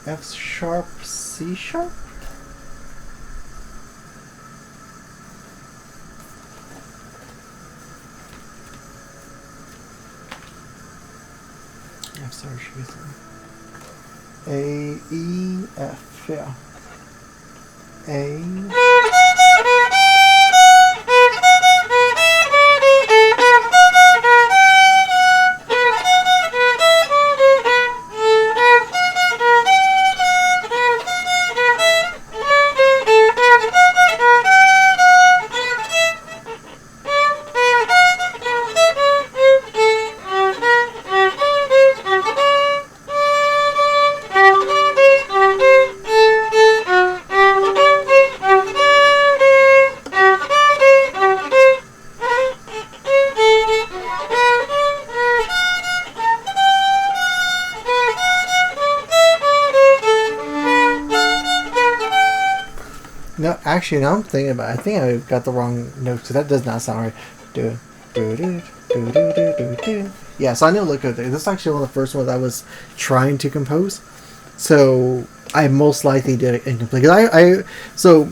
F sharp, C sharp? F sorry, she's A, E, F, yeah. A. No, actually, now I'm thinking about it. I think I got the wrong note, so that does not sound right. Do, do, do, do, do, do, do, do. Yeah, so I need to look at it. This is actually one of the first ones I was trying to compose. So I most likely did it incomplete. So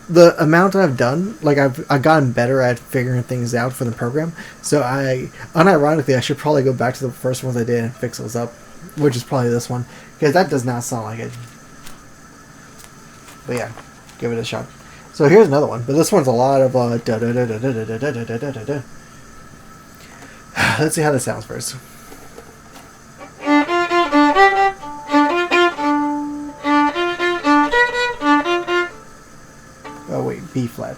the amount I've done, like I've gotten better at figuring things out for the program. So unironically, I should probably go back to the first ones I did and fix those up, which is probably this one, because that does not sound like it. But yeah, give it a shot. So here's another one, but this one's a lot of da da da da da da da da da da da. Let's see how this sounds first. Oh wait, B flat.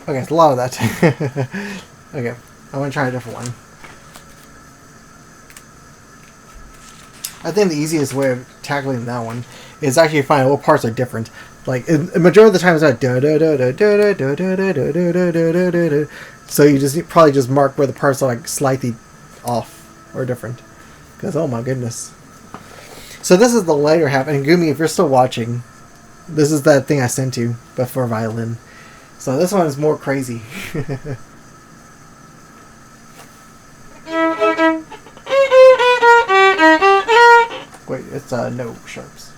Okay, it's a lot of that. Okay, I'm going to try a different one. I think the easiest way of tackling that one is actually finding what parts are different. Like, a majority of the time it's like da da da da da da da da da da da da da da. So you just probably just mark where the parts are like slightly off or different. Because, oh my goodness. So this is the lighter half, and Gumi, if you're still watching, this is that thing I sent you, but for violin. So this one is more crazy. Wait, it's no sharps.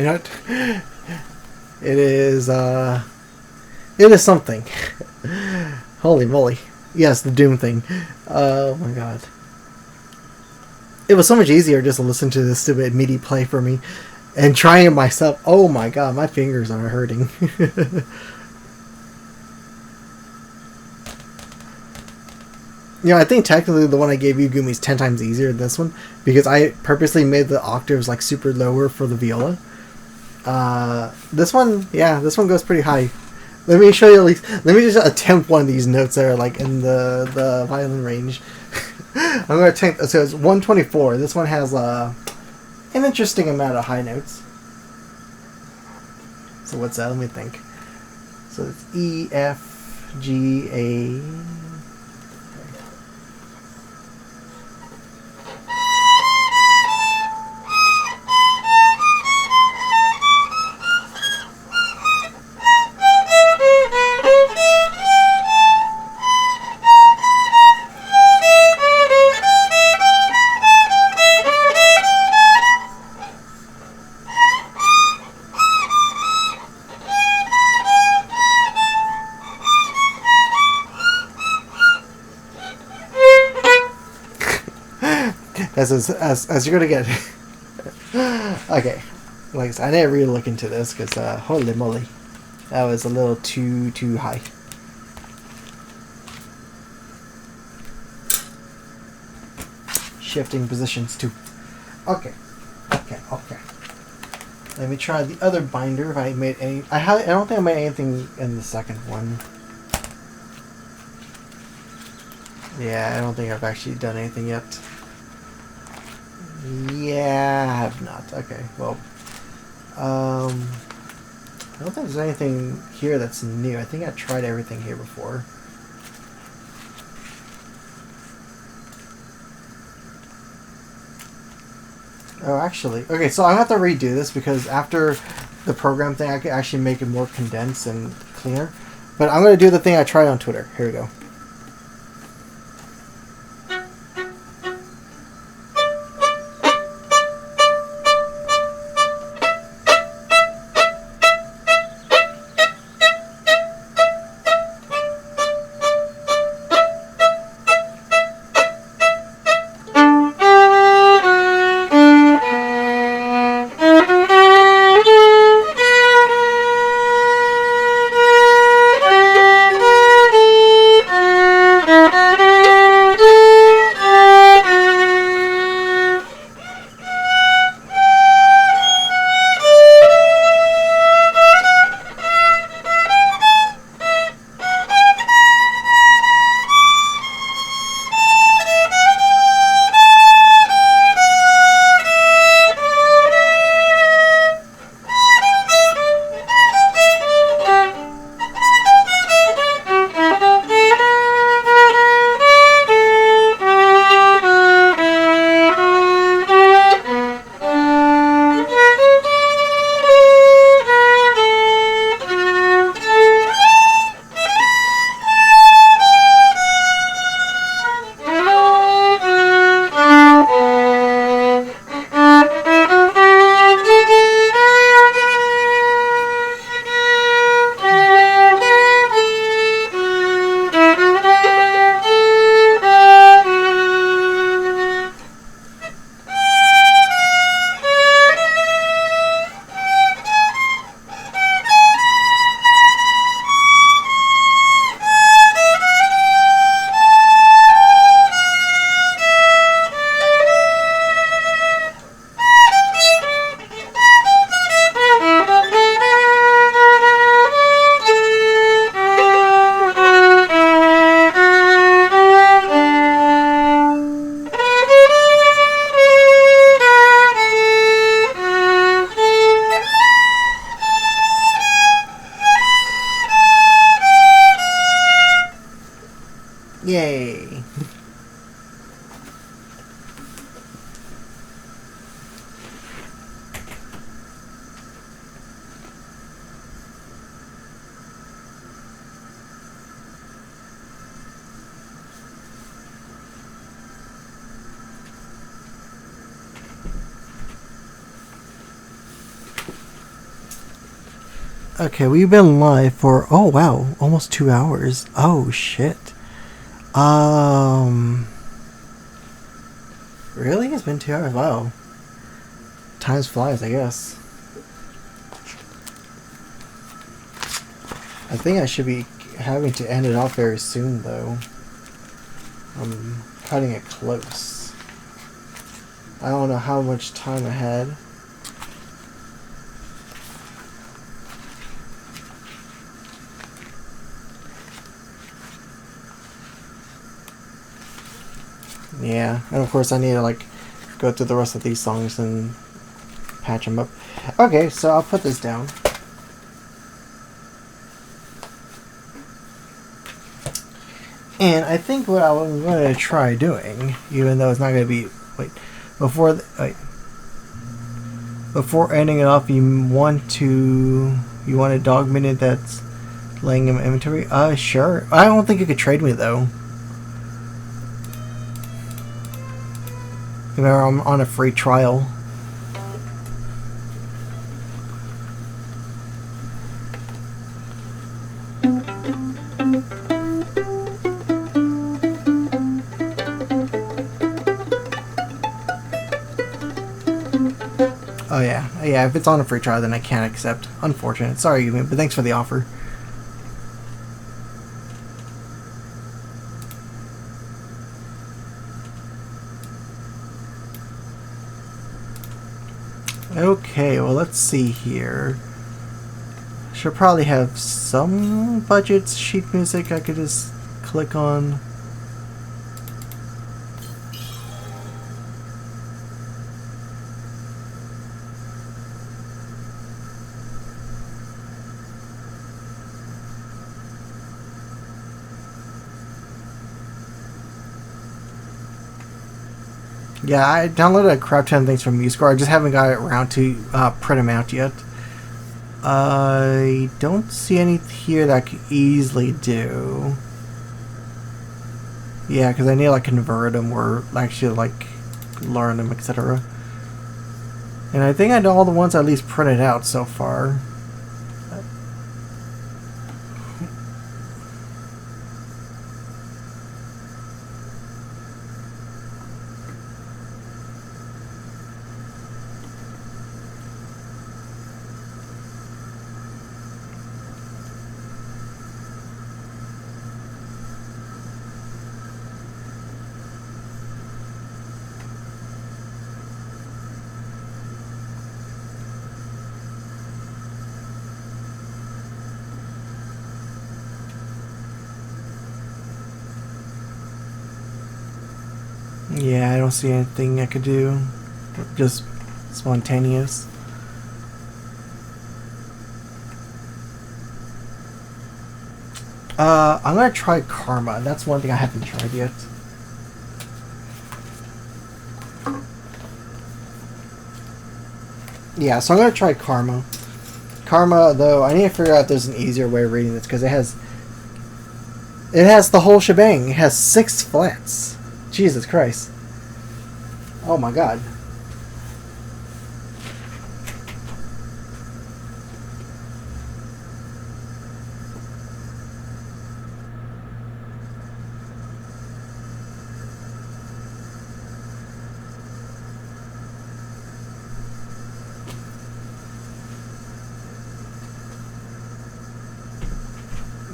know what? It is something. Holy moly. Yes, the Doom thing. Oh my god. It was so much easier just to listen to this stupid MIDI play for me. And trying it myself. Oh my god, my fingers are hurting. You know, I think technically the one I gave you, Gumi, is 10 times easier than this one. Because I purposely made the octaves like super lower for the viola. This one, yeah, this one goes pretty high. Let me show you at least. Let me just attempt one of these notes that are like in the violin range. I'm going to attempt. So it's 124. This one has an interesting amount of high notes. So what's that? Let me think. So it's E, F, G, A. As you're gonna get. Okay, like I said, I didn't really look into this because holy moly, that was a little too high. Shifting positions too. Okay. Let me try the other binder. If I made any, I don't think I made anything in the second one. Yeah, I don't think I've actually done anything yet. Yeah, I have not. Okay, well, I don't think there's anything here that's new. I think I tried everything here before. Oh, actually, okay, so I have to redo this because after the program thing, I could actually make it more condensed and cleaner. But I'm going to do the thing I tried on Twitter. Here we go. Okay, we've been live for, oh wow, almost 2 hours. Oh shit. Really? It's been 2 hours? Wow. Time flies, I guess. I think I should be having to end it off very soon, though. I'm cutting it close. I don't know how much time I had. Yeah, and of course I need to like go through the rest of these songs and patch them up. Okay, so I'll put this down. And I think what I'm going to try doing, even though it's not going to be before ending it off, you want a dog minute that's laying in inventory? Sure. I don't think you could trade me though. Remember, I'm on a free trial. Oh yeah, yeah. If it's on a free trial, then I can't accept. Unfortunate. Sorry, but thanks for the offer. Okay, well let's see here. Should probably have some budget sheet music I could just click on. Yeah, I downloaded a crap ton of things from MuseScore. I just haven't got around to print them out yet. I don't see any here that I could easily do. Yeah, because I need to like convert them or actually like learn them, etc. And I think I know all the ones I at least printed out so far. Yeah, I don't see anything I could do. Just spontaneous. I'm gonna try Karma. That's one thing I haven't tried yet. Yeah, so I'm gonna try Karma. Karma, though, I need to figure out if there's an easier way of reading this because it has the whole shebang. It has 6 flats. Jesus Christ. Oh my god.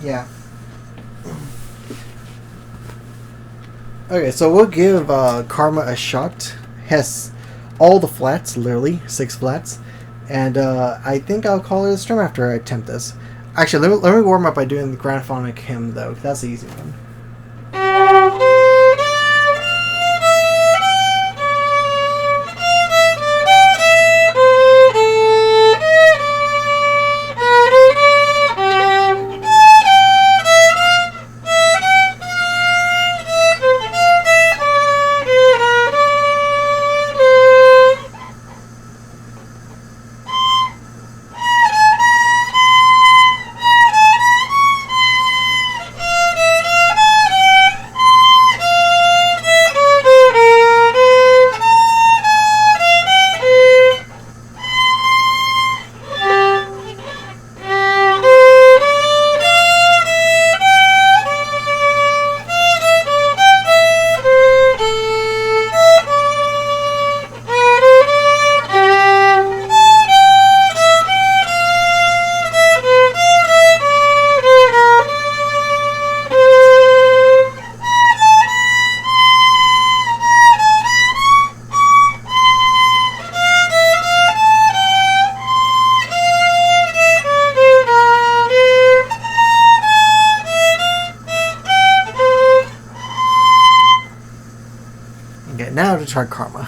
Yeah. Okay, so we'll give Karma a shot. Has all the flats, literally 6 flats, and I think I'll call it a stream after I attempt this. Actually, let me warm up by doing the Grandphonic hymn though. That's the easy one. to try Karma.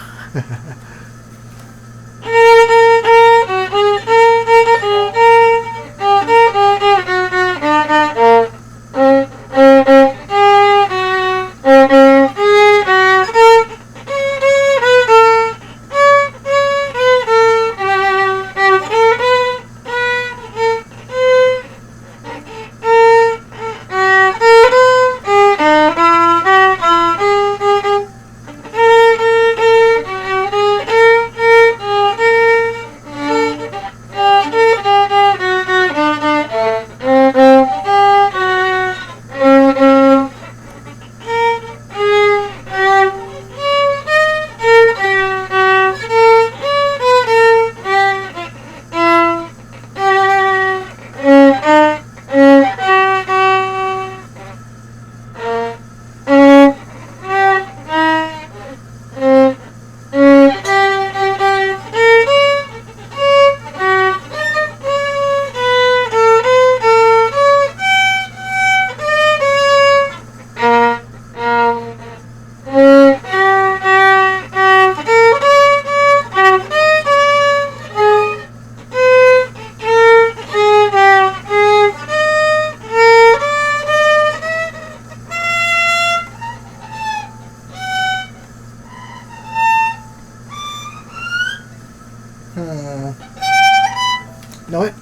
Know it?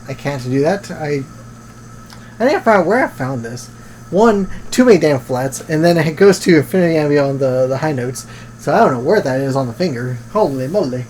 I can't do that. I think I found where I found this. One, too many damn flats, and then it goes to infinity and beyond the high notes. So I don't know where that is on the finger. Holy moly.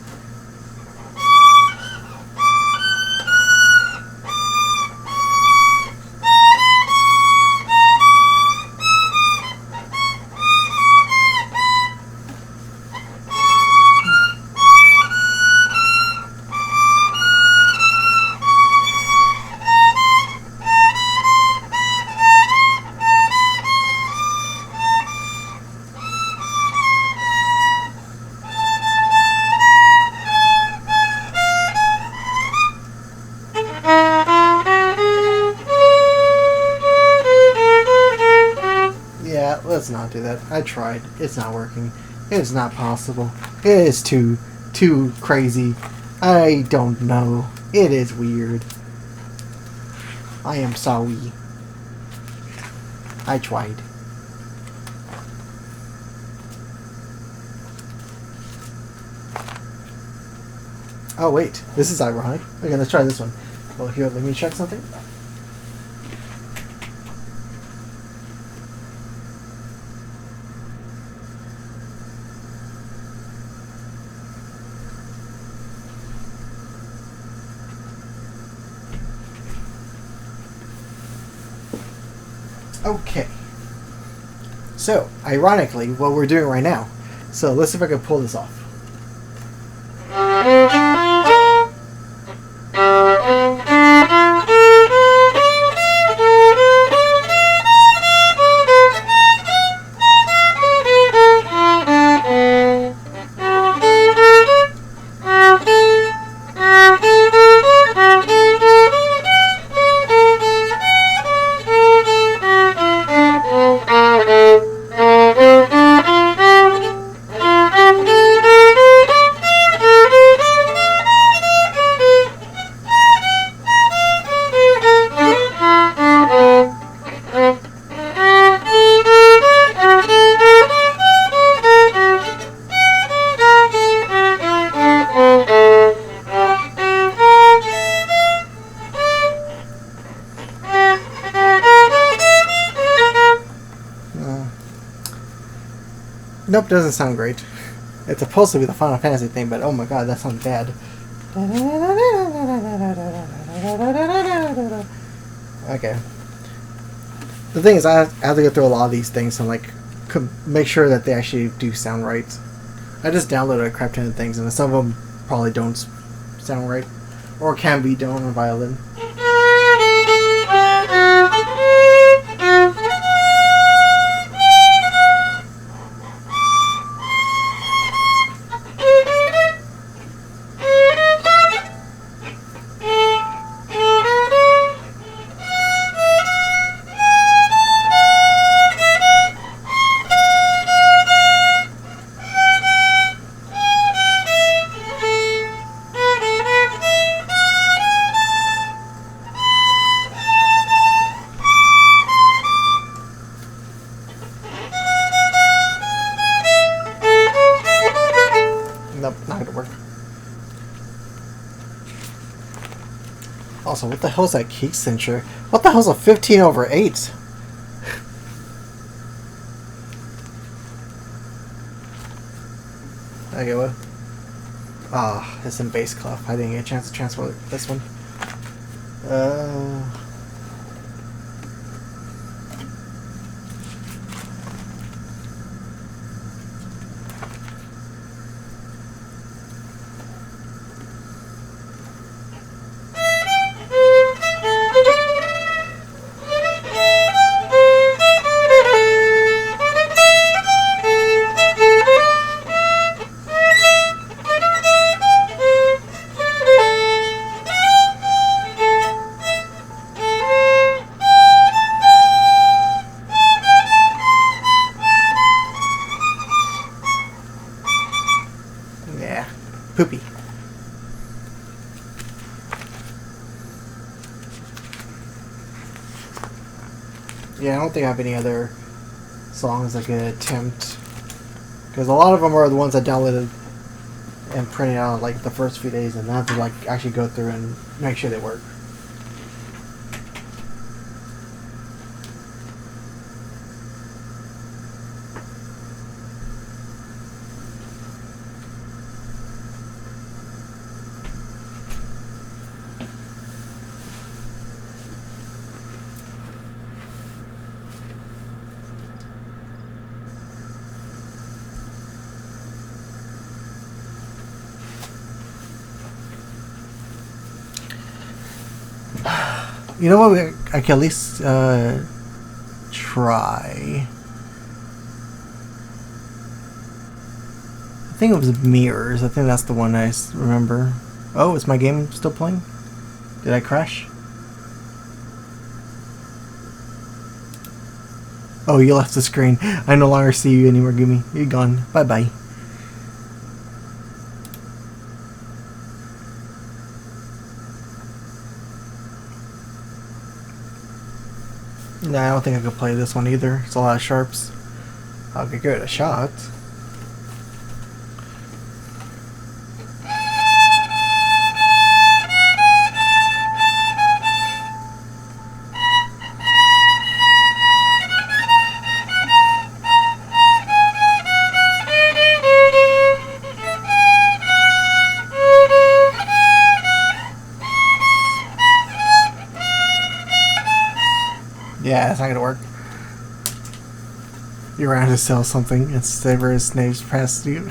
Let's not do that. I tried. It's not working. It's not possible. It is too crazy. I don't know. It is weird. I am sorry. I tried. Oh wait, this is ironic. Okay, let's try this one. Well, here, let me check something. Okay. So, ironically, what we're doing right now. So, let's see if I can pull this off. Nope, doesn't sound great. It's supposed to be the Final Fantasy thing, but oh my god, that sounds bad. Okay. The thing is, I have to go through a lot of these things and like make sure that they actually do sound right. I just downloaded a crap ton of things, and some of them probably don't sound right, or can be done on violin. Also, what the hell is that key cincher? What the hell's a 15/8? Okay, what? Ah, it's in bass clef. I didn't get a chance to transfer this one. Yeah, poopy. Yeah, I don't think I have any other songs I could attempt. Because a lot of them are the ones I downloaded and printed out like the first few days, and I have to like actually go through and make sure they work. You know what? I can at least try. I think it was Mirrors. I think that's the one I remember. Oh, is my game still playing? Did I crash? Oh, you left the screen. I no longer see you anymore, Gumi. You're gone. Bye-bye. No, I don't think I could play this one either. It's a lot of sharps. I'll give it a shot. Yeah, it's not gonna work. You're around to sell something and sever his name's past you.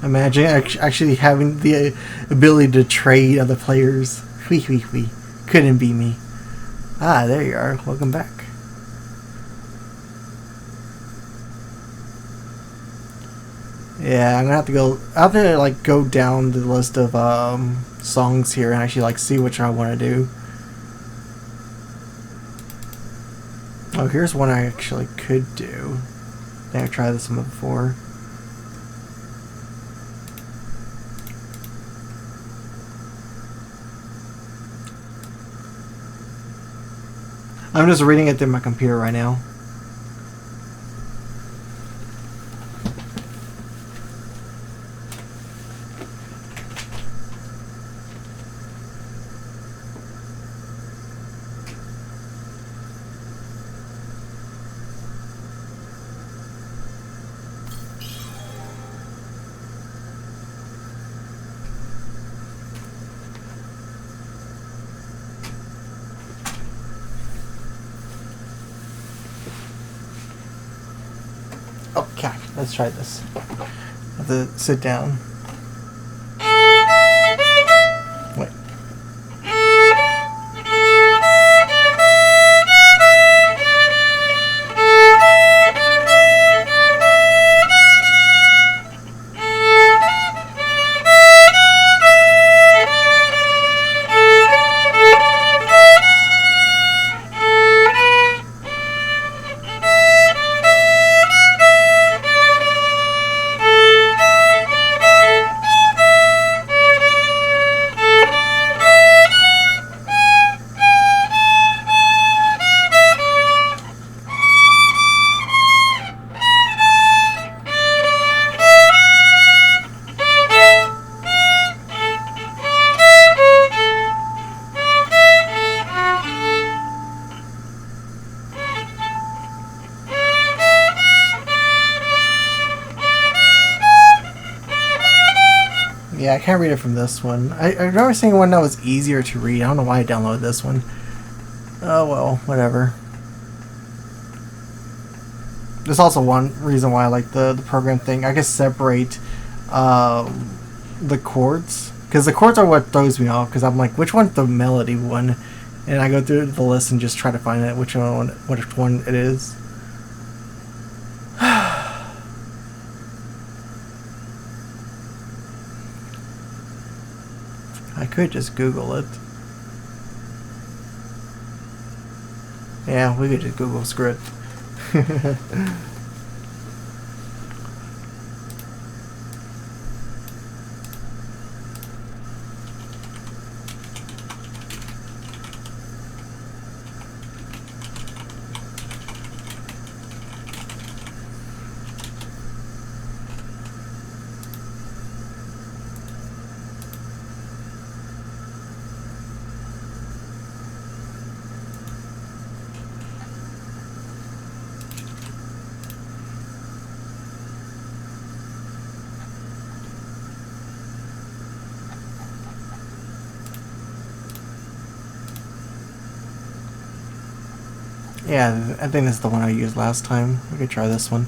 Imagine actually having the ability to trade other players. Wee. Couldn't be me. Ah, there you are. Welcome back. Yeah, I'm gonna have to go. I have to like go down the list of songs here and actually like see which I want to do. Oh, here's one I actually could do. I think I've tried this one before. I'm just reading it through my computer right now. Okay, let's try this. I have to sit down. Wait. Yeah, I can't read it from this one. I remember seeing one that was easier to read. I don't know why I downloaded this one. Oh well, whatever. There's also one reason why I like the program thing. I can separate the chords. Because the chords are what throws me off. Because I'm like, which one's the melody one? And I go through the list and just try to find it, which one it is. I could just Google it. Yeah, we could just Google screw it. Yeah, I think this is the one I used last time. We could try this one.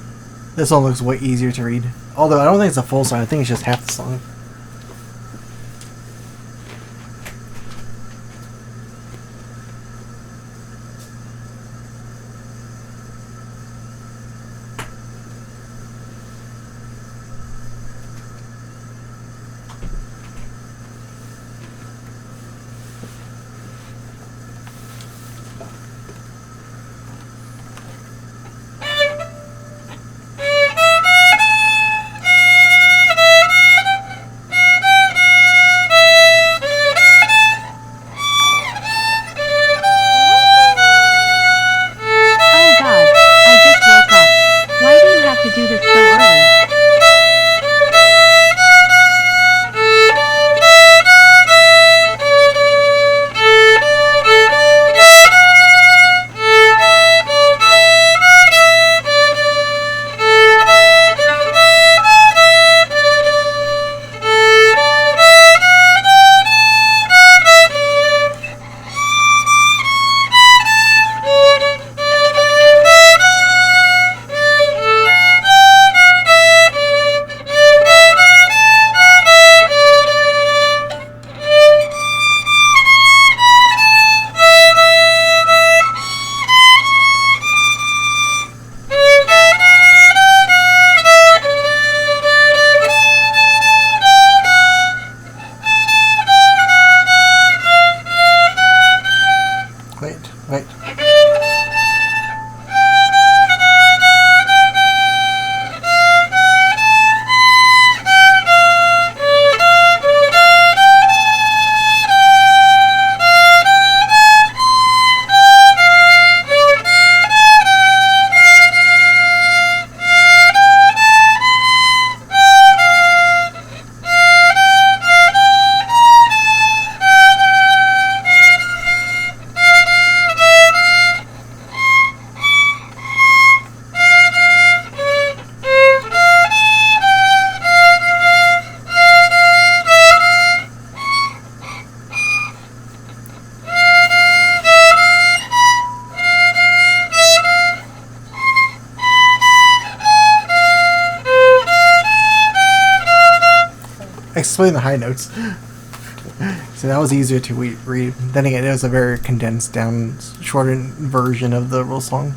This one looks way easier to read. Although I don't think it's a full song, I think it's just half the song. Wait. Explain the high notes. So that was easier to read. Then again, it was a very condensed down, shortened version of the real song.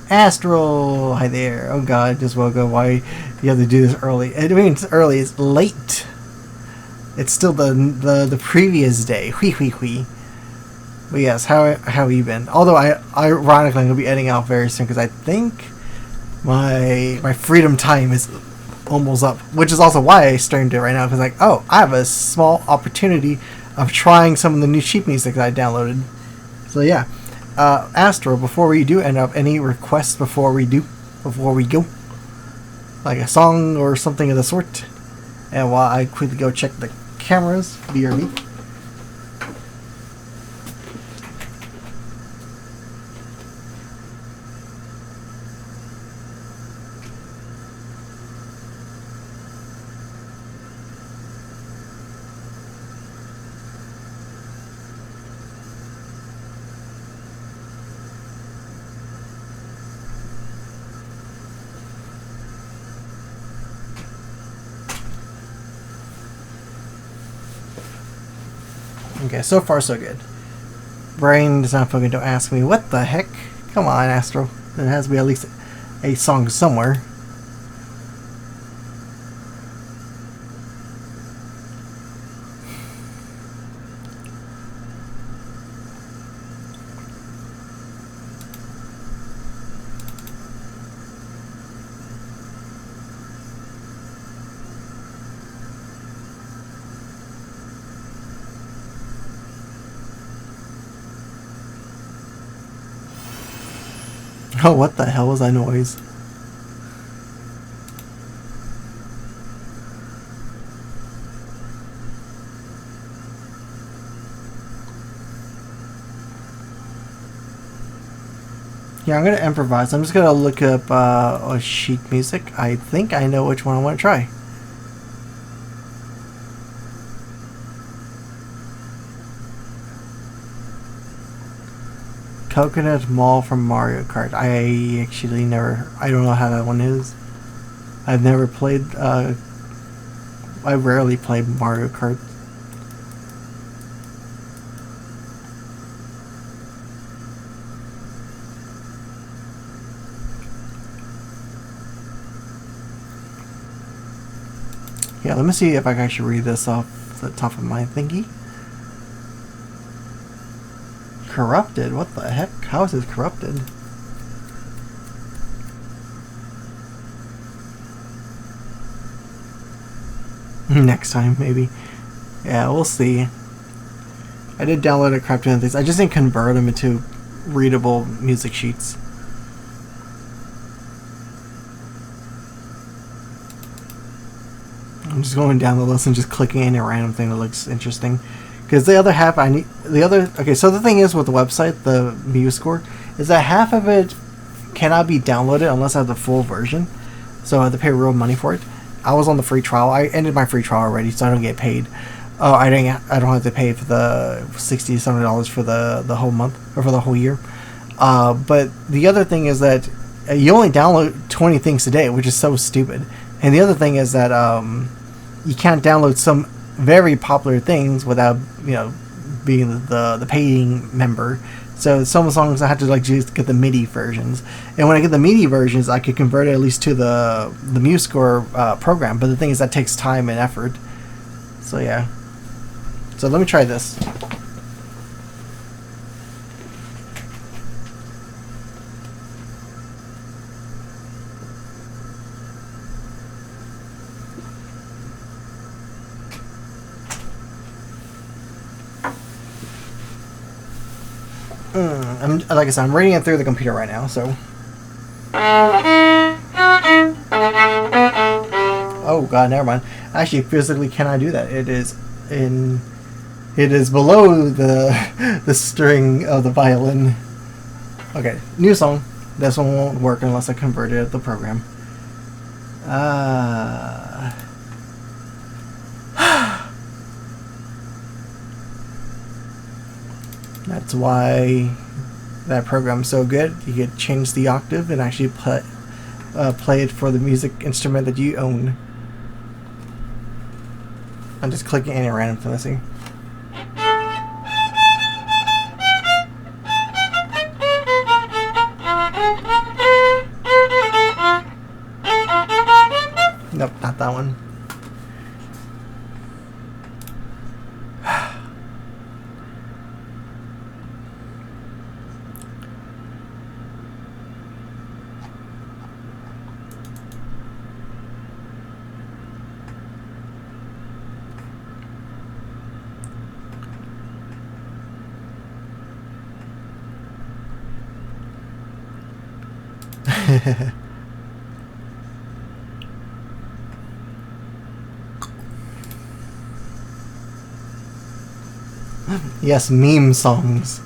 Astral, hi there. Oh god, just woke up. Why do you have to do this early? I mean, it's early. It's late. It's still the previous day. Hui. But yes, how you been? Although ironically, I'm gonna be editing out very soon because I think my freedom time is almost up, which is also why I streamed it right now, because like, oh, I have a small opportunity of trying some of the new cheap music that I downloaded. So yeah, Astro, before we do end up, any requests before we go, like a song or something of the sort? And while I quickly go check the cameras, BRB. Okay, so far so good. Brain does not fucking don't ask me. What the heck? Come on, Astro. There has to be at least a song somewhere. Oh, what the hell was that noise? Yeah, I'm gonna improvise. I'm just gonna look up sheet music. I think I know which one I want to try. Coconut Mall from Mario Kart. I actually never... I don't know how that one is. I've never played... I rarely play Mario Kart. Yeah, let me see if I can actually read this off the top of my thingy. Corrupted? What the heck? How is this corrupted? Next time, maybe. Yeah, we'll see. I did download a crap ton of things. I just didn't convert them into readable music sheets. I'm just going down the list and just clicking any random thing that looks interesting. Because the other half, okay, so the thing is with the website, the MuseScore, is that half of it cannot be downloaded unless I have the full version. So I have to pay real money for it. I was on the free trial. I ended my free trial already, so I don't get paid. Oh, I don't have to pay for the $60, $70 for the whole month, or for the whole year. But the other thing is that you only download 20 things a day, which is so stupid. And the other thing is that you can't download some very popular things without, you know, being the paying member. So some songs I have to like just get the MIDI versions, and when I get the MIDI versions, I could convert it at least to the MuseScore program. But the thing is that takes time and effort. So yeah. So let me try this. Like I said, I'm reading it through the computer right now, so... Oh god, never mind. Actually, physically cannot do that. It is below the string of the violin. Okay, new song. This one won't work unless I convert it at the program. That's why that program's so good. You can change the octave and actually play it for the music instrument that you own. I'm just clicking any random thing. Let's see. Nope, not that one. Yes, meme songs.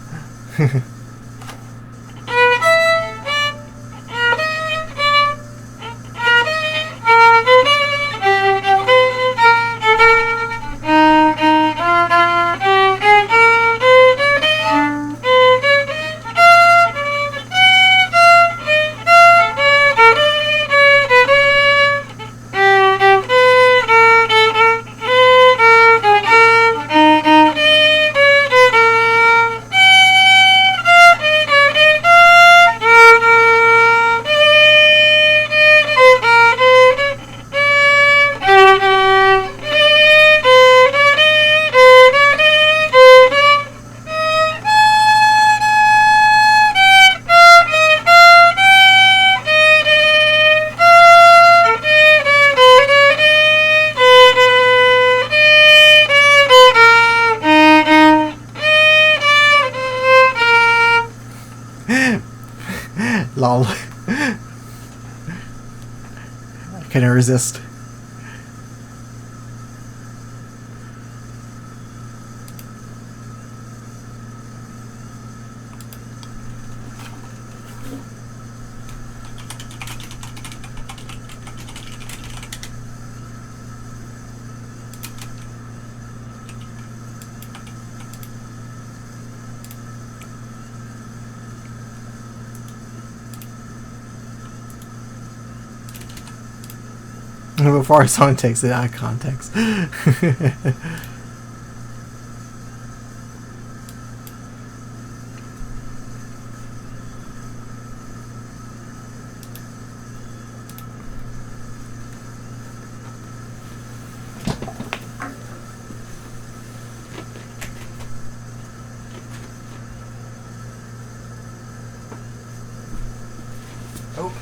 resist. Before a song takes it out of context. Oh.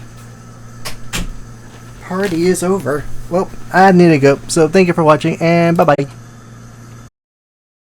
Party is over. Well, I need to go. So thank you for watching, and bye-bye.